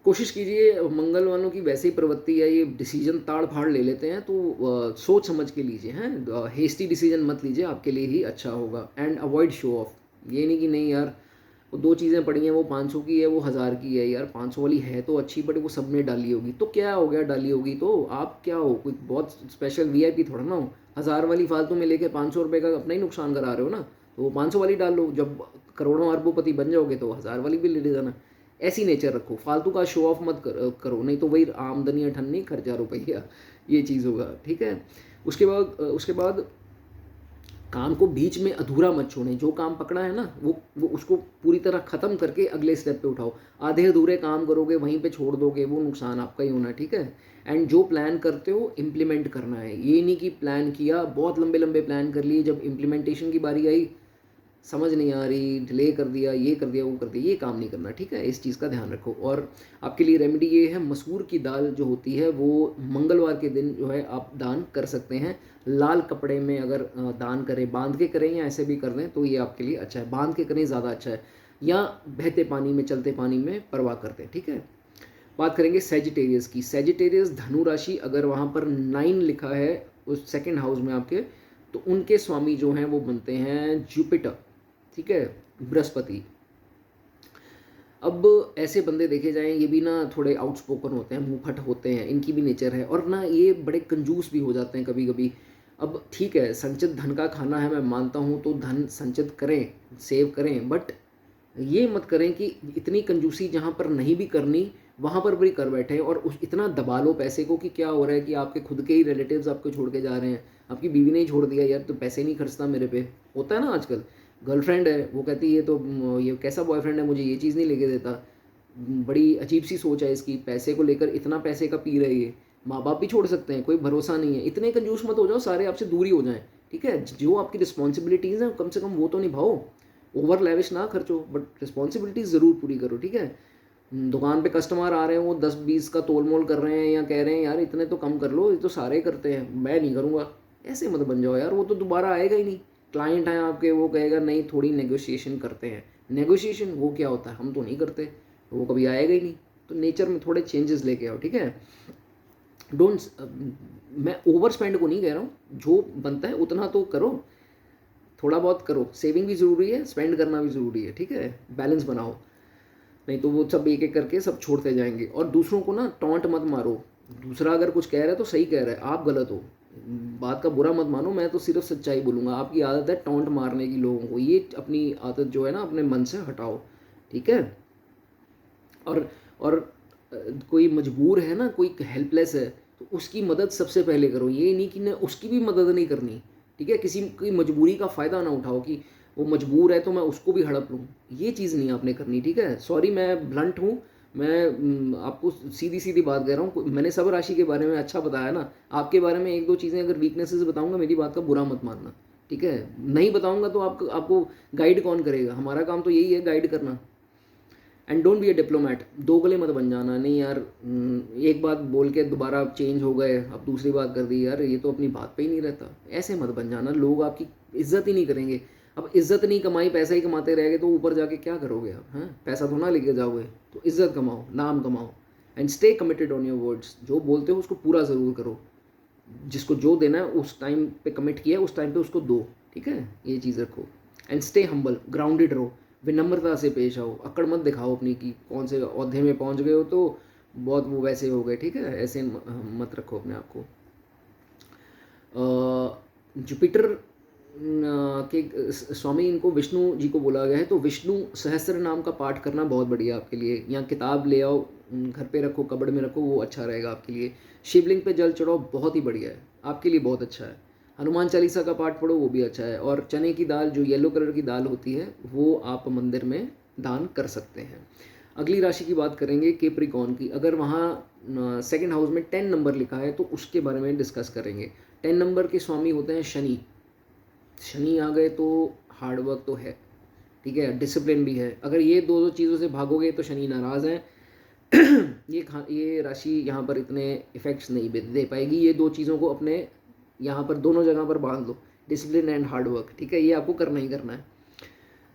कोशिश कीजिए, मंगल वालों की वैसे ही प्रवृत्ति है, ये डिसीजन ताड़ फाड़ ले लेते हैं, तो सोच समझ के लीजिए, हैं, हेस्टी डिसीजन मत लीजिए, आपके लिए ही अच्छा होगा। एंड अवॉइड शो ऑफ, ये नहीं कि नहीं यार वो 2 चीज़ें पड़ी हैं, वो 500 की है, वो 1000 की है, यार 500 वाली है तो अच्छी, बट वो सबने डाली होगी, तो क्या हो गया डाली होगी, तो आप क्या हो, कोई बहुत स्पेशल वीआईपी थोड़ा ना हो। 1000 वाली फालतू में लेके 500 रुपये का अपना ही नुकसान करा रहे हो ना, तो वो 500 वाली डाल लो, जब करोड़ों अरबोपति बन जाओगे तो 1000 वाली भी ले जाना। ऐसी नेचर रखो, फालतू का शो ऑफ मत करो, नहीं तो वही आमदनी अठन्नी, खर्चा रुपया, ये चीज़ होगा, ठीक है। उसके बाद काम को बीच में अधूरा मत छोड़ें। जो काम पकड़ा है ना वो उसको पूरी तरह ख़त्म करके अगले स्टेप पे उठाओ। आधे अधूरे काम करोगे, वहीं पे छोड़ दोगे, वो नुकसान आपका ही होना है, ठीक है। एंड जो प्लान करते हो इम्प्लीमेंट करना है, ये नहीं कि प्लान किया, बहुत लंबे लंबे प्लान कर लिए, जब इम्प्लीमेंटेशन की बारी आई समझ नहीं आ रही, डिले कर दिया, ये कर दिया, वो कर दिया, ये काम नहीं करना, ठीक है। इस चीज़ का ध्यान रखो। और आपके लिए रेमेडी ये है, मसूर की दाल जो होती है वो मंगलवार के दिन जो है आप दान कर सकते हैं। लाल कपड़े में अगर दान करें, बांध के करें या ऐसे भी कर दें तो ये आपके लिए अच्छा है। बांध के करें ज़्यादा अच्छा है, या बहते पानी में, चलते पानी में परवाह करते हैं, ठीक है। बात करेंगे सेजिटेरियस की। सेजिटेरियस धनु राशि, अगर वहाँ पर 9 लिखा है उस सेकेंड हाउस में आपके, तो उनके स्वामी जो हैं वो बनते हैं जुपिटर, ठीक है, बृहस्पति। अब ऐसे बंदे देखे जाएं, ये भी ना थोड़े आउटस्पोकन होते हैं, मुंहफट होते हैं, इनकी भी नेचर है, और ना ये बड़े कंजूस भी हो जाते हैं कभी कभी। अब ठीक है, संचित धन का खाना है, मैं मानता हूँ, तो धन संचित करें, सेव करें, बट ये मत करें कि इतनी कंजूसी जहाँ पर नहीं भी करनी वहाँ पर भी कर बैठे हैं और उस इतना दबा लो पैसे को कि क्या हो रहा है कि आपके खुद के ही रिलेटिव्स आपको छोड़ के जा रहे हैं, आपकी बीवी ने ही छोड़ दिया, यार तो पैसे नहीं खर्चता मेरे पे। होता है ना आजकल, गर्लफ्रेंड है वो कहती है तो ये कैसा बॉयफ्रेंड है, मुझे ये चीज़ नहीं लेके देता। बड़ी अजीब सी सोच है इसकी, पैसे को लेकर इतना पैसे का पी रही है। माँ बाप भी छोड़ सकते हैं, कोई भरोसा नहीं है। इतने कंजूस मत हो जाओ, सारे आपसे दूरी हो जाएं, ठीक है। जो आपकी रिस्पॉन्सिबिलिटीज़ हैं कम से कम वो तो निभाओ, ओवर लेविश ना खर्चो, बट रिस्पॉन्सिबिलिटीज़ ज़रूर पूरी करो, ठीक है। दुकान पे कस्टमर आ रहे हैं, वो 10-20 का तोल मोल कर रहे हैं या कह रहे हैं यार इतने तो कम कर लो, ये तो सारे करते हैं, मैं नहीं करूँगा, ऐसे मत बन जाओ यार, वो तो दोबारा आएगा ही नहीं। क्लाइंट हैं आपके, वो कहेगा नहीं थोड़ी नेगोशिएशन करते हैं। नेगोशिएशन वो क्या होता है, हम तो नहीं करते, वो कभी आएगा ही नहीं। तो नेचर में थोड़े चेंजेस लेके आओ, ठीक है। डोंट, मैं ओवर स्पेंड को नहीं कह रहा हूँ, जो बनता है उतना तो करो, थोड़ा बहुत करो। सेविंग भी ज़रूरी है, स्पेंड करना भी ज़रूरी है, ठीक है। बैलेंस बनाओ, नहीं तो वो सब एक एक करके सब छोड़ते जाएंगे। और दूसरों को ना टॉन्ट मत मारो, दूसरा अगर कुछ कह रहा है तो सही कह रहा है, आप गलत हो, बात का बुरा मत मानो, मैं तो सिर्फ सच्चाई बोलूँगा। आपकी आदत है टॉन्ट मारने की लोगों को, ये अपनी आदत जो है ना अपने मन से हटाओ, ठीक है। और कोई मजबूर है ना, कोई हेल्पलेस है, तो उसकी मदद सबसे पहले करो। ये नहीं कि ना उसकी भी मदद नहीं करनी, ठीक है। किसी की मजबूरी का फ़ायदा ना उठाओ कि वो मजबूर है तो मैं उसको भी हड़प लूँ, ये चीज़ नहीं आपने करनी, ठीक है। सॉरी मैं ब्लंट हूँ, मैं आपको सीधी सीधी बात कह रहा हूँ। मैंने सब राशि के बारे में अच्छा बताया ना, आपके बारे में एक दो चीज़ें अगर वीकनेसेस बताऊँगा, मेरी बात का बुरा मत मानना, ठीक है। नहीं बताऊँगा तो आपको गाइड कौन करेगा, हमारा काम तो यही है गाइड करना। And don't be a diplomat, दोगले मत बन जाना। नहीं यार, एक बात बोल के दोबारा चेंज हो गए, अब दूसरी बात कर दी, यार ये तो अपनी बात पे ही नहीं रहता, ऐसे मत बन जाना, लोग आपकी इज्जत ही नहीं करेंगे। अब इज्जत नहीं कमाई, पैसा ही कमाते रह गए तो ऊपर जाके क्या करोगे आप, हैं, पैसा तो ना लेके जाओगे। तो इज्जत कमाओ, नाम कमाओ, and stay committed on your words. जो बोलते हो उसको पूरा ज़रूर करो, जिसको जो देना है उस टाइम पे कमिट किया है, उस टाइम पे उसको दो, ठीक है। ये चीज़ रखो। एंड स्टे हम्बल, ग्राउंडेड रहो, विनम्रता से पेश आओ, अकड़ मत दिखाओ अपनी की कौन से औहदे में पहुंच गए हो तो बहुत वो वैसे हो गए, ठीक है। ऐसे मत रखो अपने आप को। जुपिटर के स्वामी इनको विष्णु जी को बोला गया है, तो विष्णु सहस्त्र नाम का पाठ करना बहुत बढ़िया आपके लिए। यहाँ किताब ले आओ, घर पे रखो, कबड़ में रखो, वो अच्छा रहेगा आपके लिए। शिवलिंग पे जल चढ़ाओ, बहुत ही बढ़िया है आपके लिए, बहुत अच्छा है। हनुमान चालीसा का पाठ पढ़ो, वो भी अच्छा है। और चने की दाल, जो येलो कलर की दाल होती है, वो आप मंदिर में दान कर सकते हैं। अगली राशि की बात करेंगे केप्रिकॉन की। अगर वहाँ सेकंड हाउस में 10 नंबर लिखा है तो उसके बारे में डिस्कस करेंगे। 10 नंबर के स्वामी होते हैं शनि। शनि आ गए तो हार्ड वर्क तो है, ठीक है, डिसिप्लिन भी है। अगर ये दो दो चीज़ों से भागोगे तो शनि नाराज़ हैं। ये राशि यहाँ पर इतने इफ़ेक्ट्स नहीं दे पाएगी। ये दो चीज़ों को अपने यहाँ पर दोनों जगह पर बांध लो, डिसिप्लिन एंड हार्ड वर्क, ठीक है। ये आपको करना ही करना है।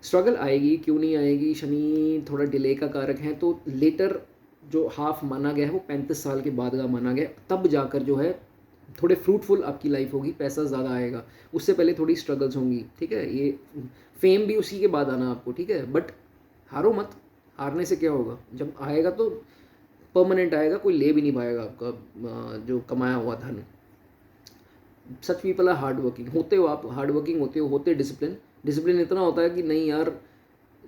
स्ट्रगल आएगी, क्यों नहीं आएगी, शनि थोड़ा डिले का कारक है, तो लेटर जो हाफ माना गया है वो 35 साल के बाद का माना गया, तब जाकर जो है थोड़े फ्रूटफुल आपकी लाइफ होगी, पैसा ज़्यादा आएगा। उससे पहले थोड़ी स्ट्रगल्स होंगी, ठीक है। ये फेम भी उसी के बाद आना आपको, ठीक है। बट हारो मत, हारने से क्या होगा, जब आएगा तो परमानेंट आएगा, कोई ले भी नहीं पाएगा आपका जो कमाया हुआ धन। Such people are hard working, होते हो आप, हार्ड वर्किंग होते हो, होते डिसिप्लिन। डिसिप्लिन इतना होता है कि नहीं यार,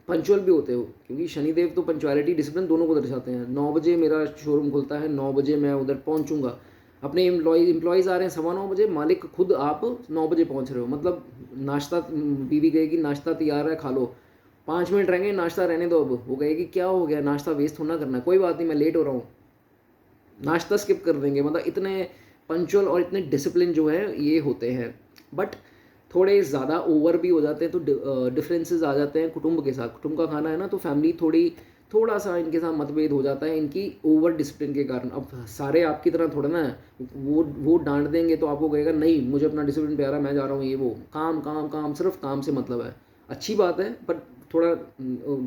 पंचुअल भी होते हो, क्योंकि शनिदेव तो पंचुअलिटी डिसिप्लिन दोनों को दर्शाते हैं। 9 बजे मेरा शोरूम खुलता है, 9 बजे मैं उधर पहुंचूंगा। अपने एम्प्लॉयज़ आ रहे हैं 9:15 बजे, मालिक खुद आप 9 बजे पहुंच रहे हो। मतलब नाश्ता, बीवी कहेगी नाश्ता तैयार है खा लो, 5 मिनट रहेंगे, नाश्ता रहने दो। अब वो कहेगी क्या हो गया, नाश्ता वेस्ट थोड़ा करना है, कोई बात नहीं मैं लेट हो रहा हूँ, नाश्ता स्किप कर देंगे। मतलब इतने पंचुअल और इतने डिसिप्लिन जो है ये होते हैं। बट थोड़े ज़्यादा ओवर भी हो जाते हैं तो डिफरेंसेस आ जाते हैं कुटुंब के साथ। कुटुंब का खाना है ना, तो फैमिली थोड़ा सा इनके साथ मतभेद हो जाता है इनकी ओवर डिसिप्लिन के कारण। अब सारे आपकी तरह थोड़ा ना है, वो डांट देंगे तो आपको कहेगा नहीं मुझे अपना डिसिप्लिन प्यारा, मैं जा रहा हूँ, ये वो काम काम काम, सिर्फ काम से मतलब है। अच्छी बात है, बट थोड़ा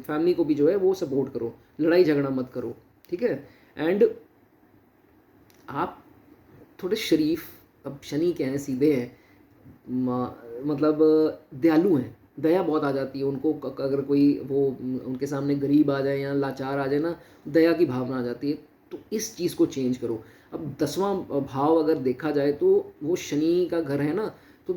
फैमिली को भी जो है वो सपोर्ट करो, लड़ाई झगड़ा मत करो, ठीक है। एंड आप थोड़े शरीफ, अब शनि क्या है, सीधे हैं, मतलब दयालु हैं, दया बहुत आ जाती है उनको। अगर कोई वो उनके सामने गरीब आ जाए या लाचार आ जाए ना, दया की भावना आ जाती है। तो इस चीज़ को चेंज करो। अब 10वां भाव अगर देखा जाए तो वो शनि का घर है ना, तो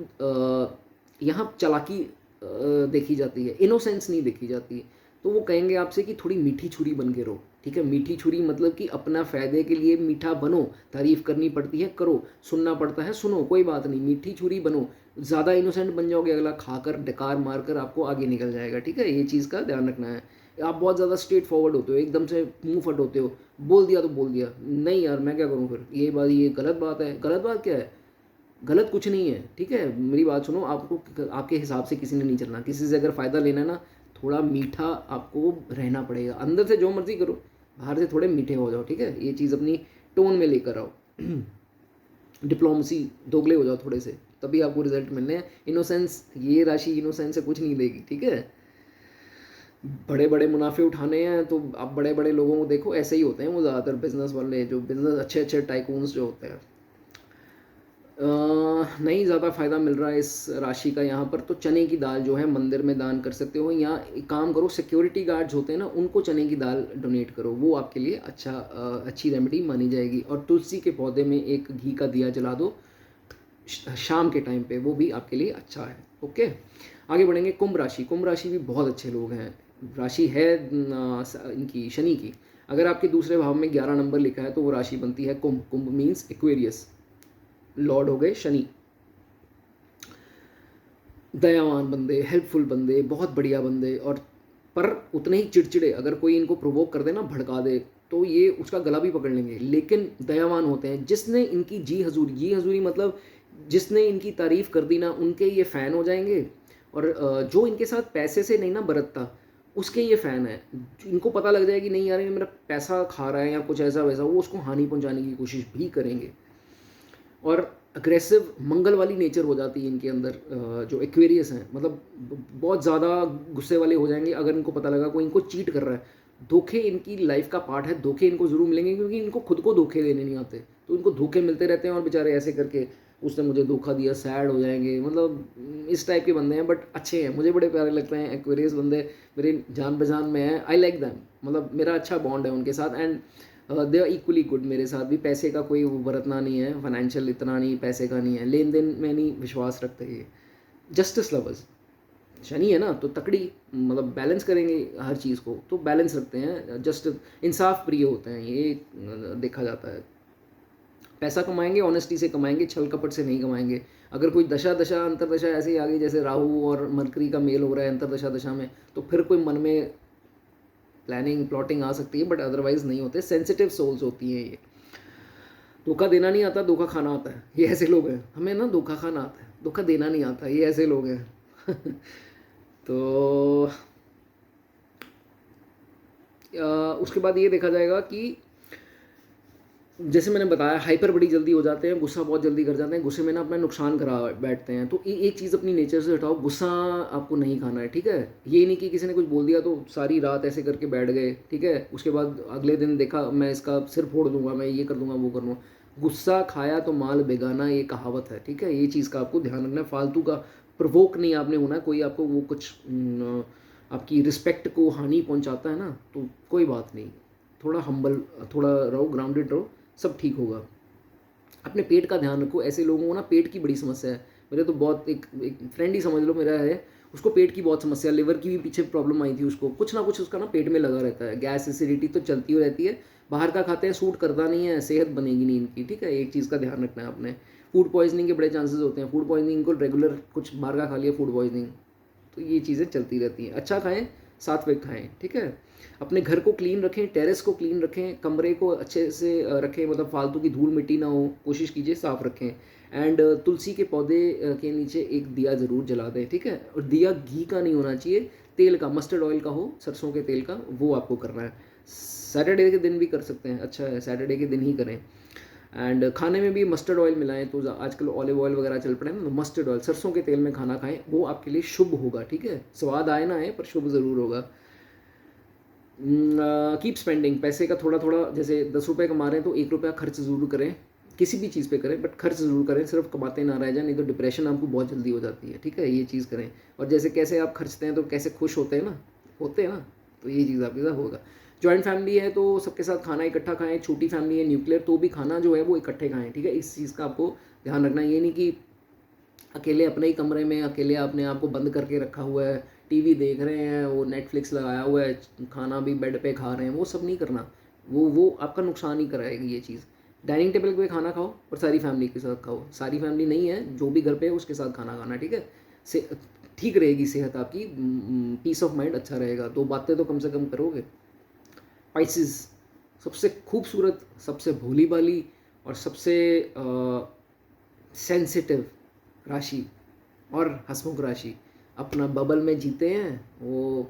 यहाँ चालाकी देखी जाती है, इनोसेंस नहीं देखी जाती। तो वो कहेंगे आपसे कि थोड़ी मीठी छुरी बन के रहो, ठीक है। मीठी छुरी मतलब कि अपना फ़ायदे के लिए मीठा बनो, तारीफ़ करनी पड़ती है करो, सुनना पड़ता है सुनो, कोई बात नहीं, मीठी छुरी बनो। ज़्यादा इनोसेंट बन जाओगे, अगला खाकर डकार मारकर आपको आगे निकल जाएगा, ठीक है। ये चीज़ का ध्यान रखना है। आप बहुत ज़्यादा स्ट्रेट फॉरवर्ड होते हो, एकदम से मुँह फट होते हो, बोल दिया तो बोल दिया, नहीं यार मैं क्या करूँ फिर, ये गलत बात है। गलत बात क्या है? गलत कुछ नहीं है, ठीक है। मेरी बात सुनो, आपको आपके हिसाब से किसी ने नहीं चलना, किसी से अगर फ़ायदा लेना है ना, थोड़ा मीठा आपको रहना पड़ेगा। अंदर से जो मर्ज़ी करो, बाहर से थोड़े मीठे हो जाओ, ठीक है। ये चीज़ अपनी टोन में लेकर आओ। डिप्लोमेसी, दोगले हो जाओ थोड़े से, तभी आपको रिजल्ट मिलने हैं। इनोसेंस, ये राशि इनोसेंस से कुछ नहीं देगी, ठीक है। बड़े बड़े मुनाफे उठाने हैं तो आप बड़े बड़े लोगों को देखो, ऐसे ही होते हैं वो ज़्यादातर बिजनेस वाले, जो बिजनेस अच्छे अच्छे टाइकून्स जो होते हैं। नहीं ज़्यादा फ़ायदा मिल रहा है इस राशि का यहाँ पर, तो चने की दाल जो है मंदिर में दान कर सकते हो, या एक काम करो, सिक्योरिटी गार्ड्स होते हैं ना, उनको चने की दाल डोनेट करो, वो आपके लिए अच्छी रेमेडी मानी जाएगी। और तुलसी के पौधे में एक घी का दिया जला दो शाम के टाइम पे, वो भी आपके लिए अच्छा है। ओके, आगे बढ़ेंगे। कुंभ राशि, कुंभ राशि भी बहुत अच्छे लोग हैं। राशि है इनकी शनि की। अगर आपके दूसरे भाव में 11 नंबर लिखा है तो वो राशि बनती है कुंभ। कुंभ मीन्स एक्वेरियस, लॉर्ड हो गए शनि। दयावान बंदे, हेल्पफुल बंदे, बहुत बढ़िया बंदे, और पर उतने ही चिड़चिड़े। अगर कोई इनको प्रोवोक कर दे ना, भड़का दे, तो ये उसका गला भी पकड़ लेंगे, लेकिन दयावान होते हैं। जिसने इनकी जी हजूरी मतलब जिसने इनकी तारीफ़ कर दी ना, उनके ये फ़ैन हो जाएंगे। और जो इनके साथ पैसे से नहीं ना बरतता, उसके ये फ़ैन है। इनको पता लग जाए कि नहीं यार ये मेरा पैसा खा रहा है या कुछ ऐसा वैसा, वो उसको हानि पहुंचाने की कोशिश भी करेंगे। और अग्रेसिव मंगल वाली नेचर हो जाती है इनके अंदर। जो एक्वेरियस हैं, मतलब बहुत ज़्यादा गुस्से वाले हो जाएंगे अगर इनको पता लगा कोई इनको चीट कर रहा है। धोखे इनकी लाइफ का पार्ट है, धोखे इनको ज़रूर मिलेंगे, क्योंकि इनको खुद को धोखे देने नहीं आते, तो इनको धोखे मिलते रहते हैं। और बेचारे ऐसे करके उसने मुझे धोखा दिया, सैड हो जाएंगे, मतलब इस टाइप के बंदे हैं। बट अच्छे हैं, मुझे बड़े प्यारे लगते हैं एक्वेरियस बंदे, मेरे जान पहचान में है। आई लाइक दैम, मतलब मेरा अच्छा बॉन्ड है उनके साथ। And they are equally good मेरे साथ भी। पैसे का कोई वो बरतना नहीं है, फाइनेंशियल इतना नहीं, पैसे का नहीं है, लेन देन में नहीं विश्वास रखते ये। जस्टिस लवर्स, शनि है ना तो तकड़ी, मतलब बैलेंस करेंगे हर चीज़ को, तो बैलेंस रखते हैं, जस्ट इंसाफ प्रिय होते हैं, ये देखा जाता है। पैसा कमाएंगे ऑनेस्टी से कमाएंगे, छल कपट से नहीं कमाएंगे। अगर कोई दशा अंतरदशा ऐसे ही आ गई, जैसे राहु और मरकरी का मेल हो रहा है अंतरदशा दशा में, तो फिर कोई मन में प्लानिंग प्लॉटिंग आ सकती है, बट अदरवाइज नहीं होते। सेंसिटिव सोल्स होती हैं ये। धोखा देना नहीं आता, धोखा खाना आता है, ये ऐसे लोग हैं। हमें ना धोखा खाना आता है, धोखा देना नहीं आता, ये ऐसे लोग हैं। तो उसके बाद ये देखा जाएगा कि जैसे मैंने बताया, हाइपर बड़ी जल्दी हो जाते हैं, गुस्सा बहुत जल्दी कर जाते हैं, गुस्से में ना अपना नुकसान करा बैठते हैं। तो एक चीज़ अपनी नेचर से हटाओ, गुस्सा आपको नहीं खाना है, ठीक है। ये नहीं कि किसी ने कुछ बोल दिया तो सारी रात ऐसे करके बैठ गए, ठीक है, उसके बाद अगले दिन देखा मैं इसका सिर फोड़ दूंगा, मैं ये कर दूंगा वो कर दूंगा। गुस्सा खाया तो माल बेगाना, ये कहावत है, ठीक है। ये चीज़ का आपको ध्यान रखना है। फालतू का प्रवोक नहीं आपने होना है। कोई आपको वो कुछ आपकी रिस्पेक्ट को हानि पहुँचाता है ना, तो कोई बात नहीं, थोड़ा हम्बल, थोड़ा रहो, ग्राउंडेड रहो, सब ठीक होगा। अपने पेट का ध्यान रखो। ऐसे लोगों को ना पेट की बड़ी समस्या है। मेरे तो बहुत एक फ्रेंड ही समझ लो मेरा है, उसको पेट की बहुत समस्या, लिवर की भी पीछे प्रॉब्लम आई थी उसको, कुछ ना कुछ उसका ना पेट में लगा रहता है। गैस एसिडिटी तो चलती ही रहती है। बाहर का खाते हैं, सूट करता नहीं है, सेहत बनेगी नहीं इनकी, ठीक है। एक चीज़ का ध्यान रखना है आपने। फूड पॉइजनिंग के बड़े चांसेस होते हैं। फूड पॉइजनिंग को रेगुलर कुछ बाहर का खा लिया, फूड पॉइजनिंग, तो ये चीज़ें चलती रहती हैं। अच्छा खाएं, सात्विक खाएं, ठीक है। अपने घर को क्लीन रखें, टेरेस को क्लीन रखें, कमरे को अच्छे से रखें, मतलब फालतू की धूल मिट्टी ना हो, कोशिश कीजिए साफ़ रखें। एंड तुलसी के पौधे के नीचे एक दिया ज़रूर जला दें, ठीक है। और दिया घी का नहीं होना चाहिए, तेल का, मस्टर्ड ऑयल का हो, सरसों के तेल का, वो आपको करना है। सैटरडे के दिन भी कर सकते हैं, अच्छा है, सैटरडे के दिन ही करें। एंड खाने में भी मस्टर्ड ऑयल मिलाएं, तो आजकल ऑलिव ऑयल वगैरह चल पड़े हैं ना, तो मस्टर्ड ऑयल, सरसों के तेल में खाना खाएं, वो आपके लिए शुभ होगा, ठीक है। स्वाद आए ना आए, पर शुभ ज़रूर होगा। कीप स्पेंडिंग, पैसे का थोड़ा थोड़ा, जैसे 10 रुपये कमा रहे हैं तो 1 रुपया खर्च ज़रूर करें, किसी भी चीज़ पे करें, बट खर्च ज़रूर करें, सिर्फ कमाते ना रह जाए, नहीं तो डिप्रेशन आपको बहुत जल्दी हो जाती है, ठीक है। ये चीज़ करें। और जैसे कैसे आप खर्चते हैं तो कैसे खुश होते हैं ना, तो ये चीज़ आपके साथ होगा। जॉइंट फैमिली है तो सबके साथ खाना इकट्ठा खाएं, छोटी फैमिली है न्यूक्लियर तो भी खाना जो है वो इकट्ठे खाएं, ठीक है। इस चीज़ का आपको ध्यान रखना है। ये नहीं कि अकेले अपने ही कमरे में अकेले आपने आपको बंद करके रखा हुआ है, टीवी देख रहे हैं, वो नेटफ्लिक्स लगाया हुआ है, खाना भी बेड पे खा रहे हैं, वो सब नहीं करना। वो आपका नुकसान ही कराएगी ये चीज़। डाइनिंग टेबल पे खाना खाओ और सारी फैमिली के साथ खाओ। सारी फैमिली नहीं है, जो भी घर पे है उसके साथ खाना खाना, ठीक है। से ठीक रहेगी सेहत आपकी, पीस ऑफ माइंड अच्छा रहेगा। दो बातें तो कम से कम करोगे। स्पाइसेस सबसे खूबसूरत, सबसे भोली भाली और सबसे सेंसिटिव राशि और हंसमुख राशि। अपना बबल में जीते हैं वो,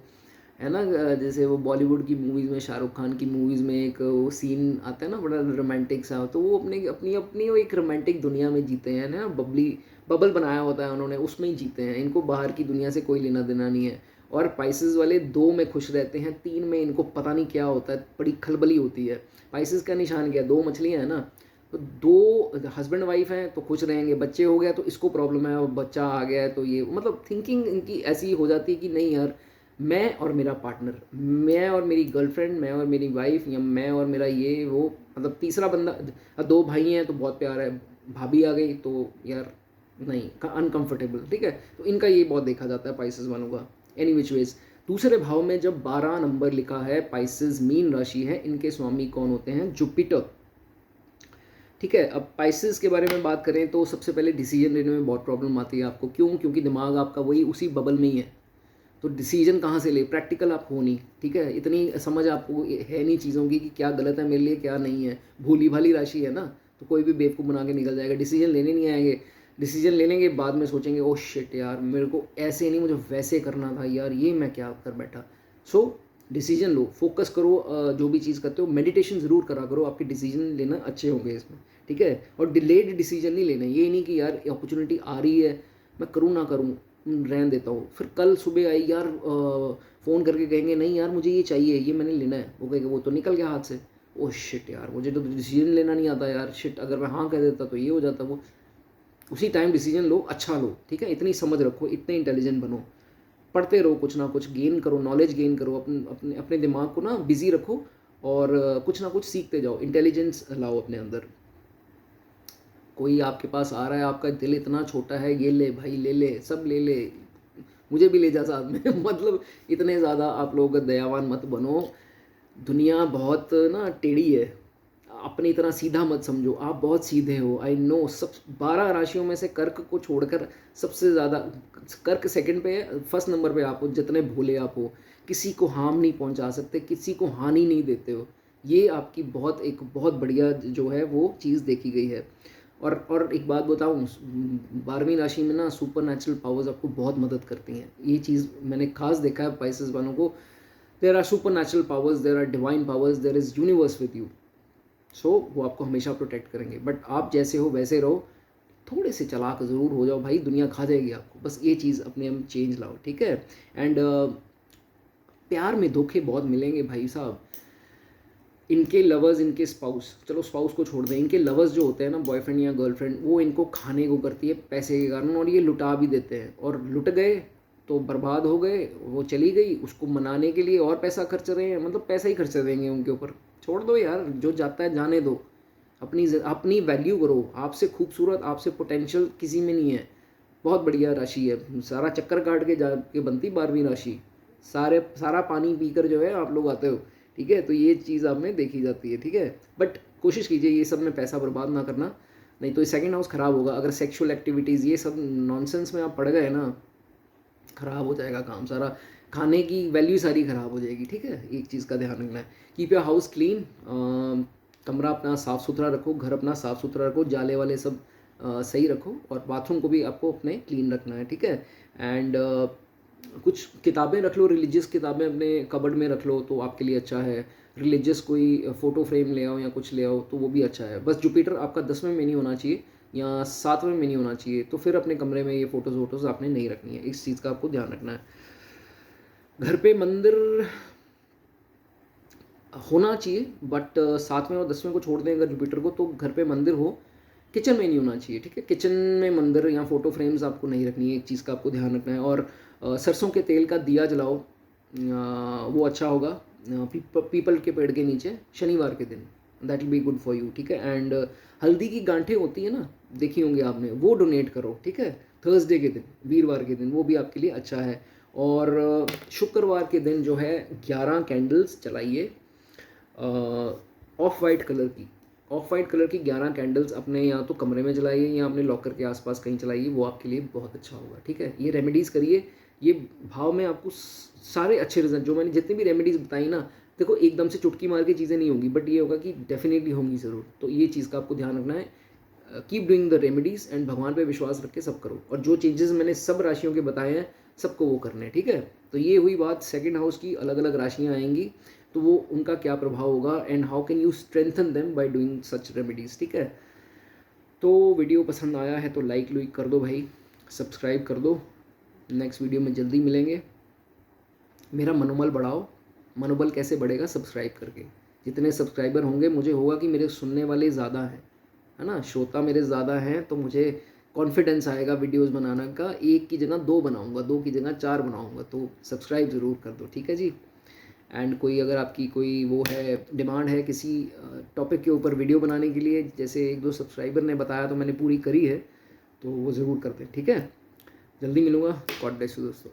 है ना। जैसे वो बॉलीवुड की मूवीज़ में, शाहरुख खान की मूवीज़ में एक वो सीन आता है ना बड़ा रोमांटिक सा, तो वो अपनी अपनी अपनी वो एक रोमांटिक दुनिया में जीते हैं ना। बबल बनाया होता है उन्होंने, उसमें ही जीते हैं। इनको बाहर की दुनिया से कोई लेना देना नहीं है। और पाइसेस वाले 2 में खुश रहते हैं, 3 में इनको पता नहीं क्या होता है, बड़ी खलबली होती है। पाइसेस का निशान क्या है? 2 मछलियाँ हैं ना, तो 2 हस्बैंड वाइफ हैं तो खुश रहेंगे। बच्चे हो गया तो इसको प्रॉब्लम है, और बच्चा आ गया है तो ये, मतलब थिंकिंग इनकी ऐसी हो जाती है कि नहीं यार, मैं और मेरा पार्टनर, मैं और मेरी गर्लफ्रेंड, मैं और मेरी वाइफ, या मैं और मेरा ये वो, मतलब तीसरा बंदा। 2 भाई हैं तो बहुत प्यार है, भाभी आ गई तो यार नहीं, अनकंफर्टेबल, ठीक है। तो इनका ये बहुत देखा जाता है पाइसेस वालों का। एनी विच वेज, दूसरे भाव में जब 12 नंबर लिखा है, पाइसेस मीन राशि है, इनके स्वामी कौन होते हैं? जुपिटर, ठीक है। अब पाइसेस के बारे में बात करें तो सबसे पहले डिसीजन लेने में बहुत प्रॉब्लम आती है आपको। क्यों? क्योंकि दिमाग आपका वही उसी बबल में ही है, तो डिसीजन कहाँ से ले? प्रैक्टिकल आप हो नहीं, ठीक है। इतनी समझ आपको है नहीं चीज़ों की कि क्या गलत है मेरे लिए, क्या नहीं है। भोली भाली राशि है ना, तो कोई भी बेवकूफ़ बना के निकल जाएगा। डिसीजन लेने नहीं आएंगे, डिसीजन ले लेंगे बाद में सोचेंगे ओ शिट यार, मेरे को ऐसे नहीं, मुझे वैसे करना था यार, ये मैं क्या कर बैठा। सो डिसीजन लो, फोकस करो। जो भी चीज़ करते हो मेडिटेशन ज़रूर करा करो, आपके डिसीजन लेना अच्छे होंगे इसमें, ठीक है। और डिलेड डिसीजन नहीं लेना, ये नहीं कि यार अपॉर्चुनिटी आ रही है, मैं करूँ ना करूँ, रहने देता हूँ। फिर कल सुबह आई यार, फ़ोन करके कहेंगे नहीं यार मुझे ये चाहिए, ये मैंने लेना है, वो कहेंगे वो तो निकल गया हाथ से। ओह शिट यार, मुझे तो डिसीजन लेना नहीं आता यार, शिट, अगर मैं हाँ कह देता तो ये हो जाता। वो उसी टाइम डिसीजन लो, अच्छा लो, ठीक है। इतनी समझ रखो, इतने इंटेलिजेंट बनो, पढ़ते रहो, कुछ ना कुछ गेन करो, नॉलेज गेन करो, अपने अपने अपने दिमाग को ना बिजी रखो, और कुछ ना कुछ सीखते जाओ, इंटेलिजेंस लाओ अपने अंदर। कोई आपके पास आ रहा है, आपका दिल इतना छोटा है, ये ले भाई, ले ले, सब ले ले, मुझे भी ले जा साथ में मतलब इतने ज़्यादा आप लोग दयावान मत बनो। दुनिया बहुत ना टेढ़ी है, अपनी तरह सीधा मत समझो। आप बहुत सीधे हो, आई नो। सब 12 राशियों में से कर्क को छोड़कर सबसे ज़्यादा कर्क सेकंड पे है, फर्स्ट नंबर पे आप हो। जितने भोले आप हो, किसी को हार्म नहीं पहुंचा सकते, किसी को हानि नहीं देते हो, ये आपकी बहुत एक बहुत बढ़िया जो है वो चीज़ देखी गई है। और एक बात बताऊँ, 12वीं राशि में ना सुपर नेचुरल पावर्स आपको बहुत मदद करती हैं। ये चीज़ मैंने खास देखा है पाइसेस वालों को। There are supernatural powers, there are divine powers, there is universe with you. So वो आपको हमेशा प्रोटेक्ट करेंगे। बट आप जैसे हो वैसे रहो, थोड़े से चालाक ज़रूर हो जाओ भाई, दुनिया खा जाएगी आपको। बस ये चीज़ अपने हम चेंज लाओ, ठीक है। एंड प्यार में धोखे बहुत मिलेंगे भाई साहब। इनके लवर्स, इनके स्पाउस, चलो स्पाउस को छोड़ दें, इनके लवर्स जो होते हैं ना, बॉयफ्रेंड या गर्लफ्रेंड, वो इनको खाने को करती है पैसे के कारण, और ये लुटा भी देते हैं। और लुट गए तो बर्बाद हो गए, वो चली गई, उसको मनाने के लिए और पैसा खर्च रहे हैं, मतलब पैसा ही खर्च देंगे उनके ऊपर। छोड़ दो यार, जो जाता है जाने दो। अपनी वैल्यू करो। आपसे खूबसूरत, आपसे पोटेंशियल किसी में नहीं है। बहुत बढ़िया राशि है, सारा चक्कर काट के जाके बनती 12वीं राशि। सारा पानी पीकर जो है आप लोग आते हो, ठीक है। तो ये चीज़ आप में देखी जाती है, ठीक है। बट कोशिश कीजिए ये सब में पैसा बर्बाद ना करना, नहीं तो सेकंड हाउस ख़राब होगा। अगर सेक्सुअल एक्टिविटीज़ ये सब नॉनसेंस में आप पड़ गए ना, ख़राब हो जाएगा काम सारा, खाने की वैल्यू सारी ख़राब हो जाएगी, ठीक है। एक चीज़ का ध्यान रखना है, कीप योर हाउस क्लीन। कमरा अपना साफ़ सुथरा रखो, घर अपना साफ़ सुथरा रखो, जाले वाले सब सही रखो, और बाथरूम को भी आपको अपने क्लीन रखना है, ठीक है। एंड कुछ किताबें रख लो, रिलीजियस किताबें अपने कबर्ड में रख लो तो आपके लिए अच्छा है। रिलीजियस कोई फ़ोटो फ्रेम ले आओ या कुछ ले आओ तो वो भी अच्छा है। बस जुपिटर आपका 10वें में नहीं होना चाहिए या 7वें में नहीं होना चाहिए, तो फिर अपने कमरे में ये फ़ोटोज़ वोटोज़ आपने नहीं रखनी है। इस चीज़ का आपको ध्यान रखना है। घर पे मंदिर होना चाहिए, बट 7वें और 10वें को छोड़ दें अगर जुपिटर को, तो घर पे मंदिर हो, किचन में नहीं होना चाहिए, ठीक है। किचन में मंदिर या फ़ोटो फ्रेम्स आपको नहीं रखनी है, एक चीज़ का आपको ध्यान रखना है। और सरसों के तेल का दिया जलाओ, वो अच्छा होगा। पीपल के पेड़ के नीचे शनिवार के दिन, that will be good for you, ठीक है। एंड हल्दी की गांठें होती है ना, देखी होंगी आपने, वो डोनेट करो, ठीक है। थर्सडे के दिन, वीरवार के दिन, वो भी आपके लिए अच्छा है। और शुक्रवार के दिन जो है 11 कैंडल्स जलाइए ऑफ वाइट कलर की। ऑफ वाइट कलर की 11 कैंडल्स अपने या तो कमरे में जलाइए या अपने लॉकर के आसपास कहीं जलाइए, वो आपके लिए बहुत अच्छा होगा। ठीक है, ये रेमेडीज़ करिए, ये भाव में आपको सारे अच्छे रिजल्ट, जो मैंने जितनी भी रेमेडीज़ बताई ना, देखो एकदम से चुटकी मार के चीज़ें नहीं होंगी, बट ये होगा कि डेफिनेटली होंगी ज़रूर। तो ये चीज़ का आपको ध्यान रखना है। Keep doing the remedies and भगवान पे विश्वास रख के सब करो, और जो चेंजेस मैंने सब राशियों के बताए हैं सबको वो करने हैं। ठीक है, तो ये हुई बात सेकंड हाउस की, अलग अलग राशियाँ आएंगी तो वो उनका क्या प्रभाव होगा and how can you strengthen them by doing such remedies. ठीक है, तो वीडियो पसंद आया है तो लाइक लुइक कर दो भाई, सब्सक्राइब कर दो। नेक्स्ट वीडियो में जल्दी मिलेंगे। मेरा मनोबल बढ़ाओ। मनोबल कैसे बढ़ेगा? सब्सक्राइब करके। जितने सब्सक्राइबर होंगे मुझे होगा कि मेरे सुनने वाले ज़्यादा हैं, है ना, श्रोता मेरे ज़्यादा हैं, तो मुझे कॉन्फिडेंस आएगा वीडियोस बनाने का। एक की जगह 2 बनाऊंगा, 2 की जगह 4 बनाऊंगा। तो सब्सक्राइब ज़रूर कर दो। ठीक है जी। एंड कोई अगर आपकी कोई वो है, डिमांड है किसी टॉपिक के ऊपर वीडियो बनाने के लिए, जैसे 1-2 सब्सक्राइबर ने बताया तो मैंने पूरी करी है, तो वो ज़रूर कर दें। ठीक है, जल्दी मिलूँगा। गॉड ब्लेस यू दोस्तों।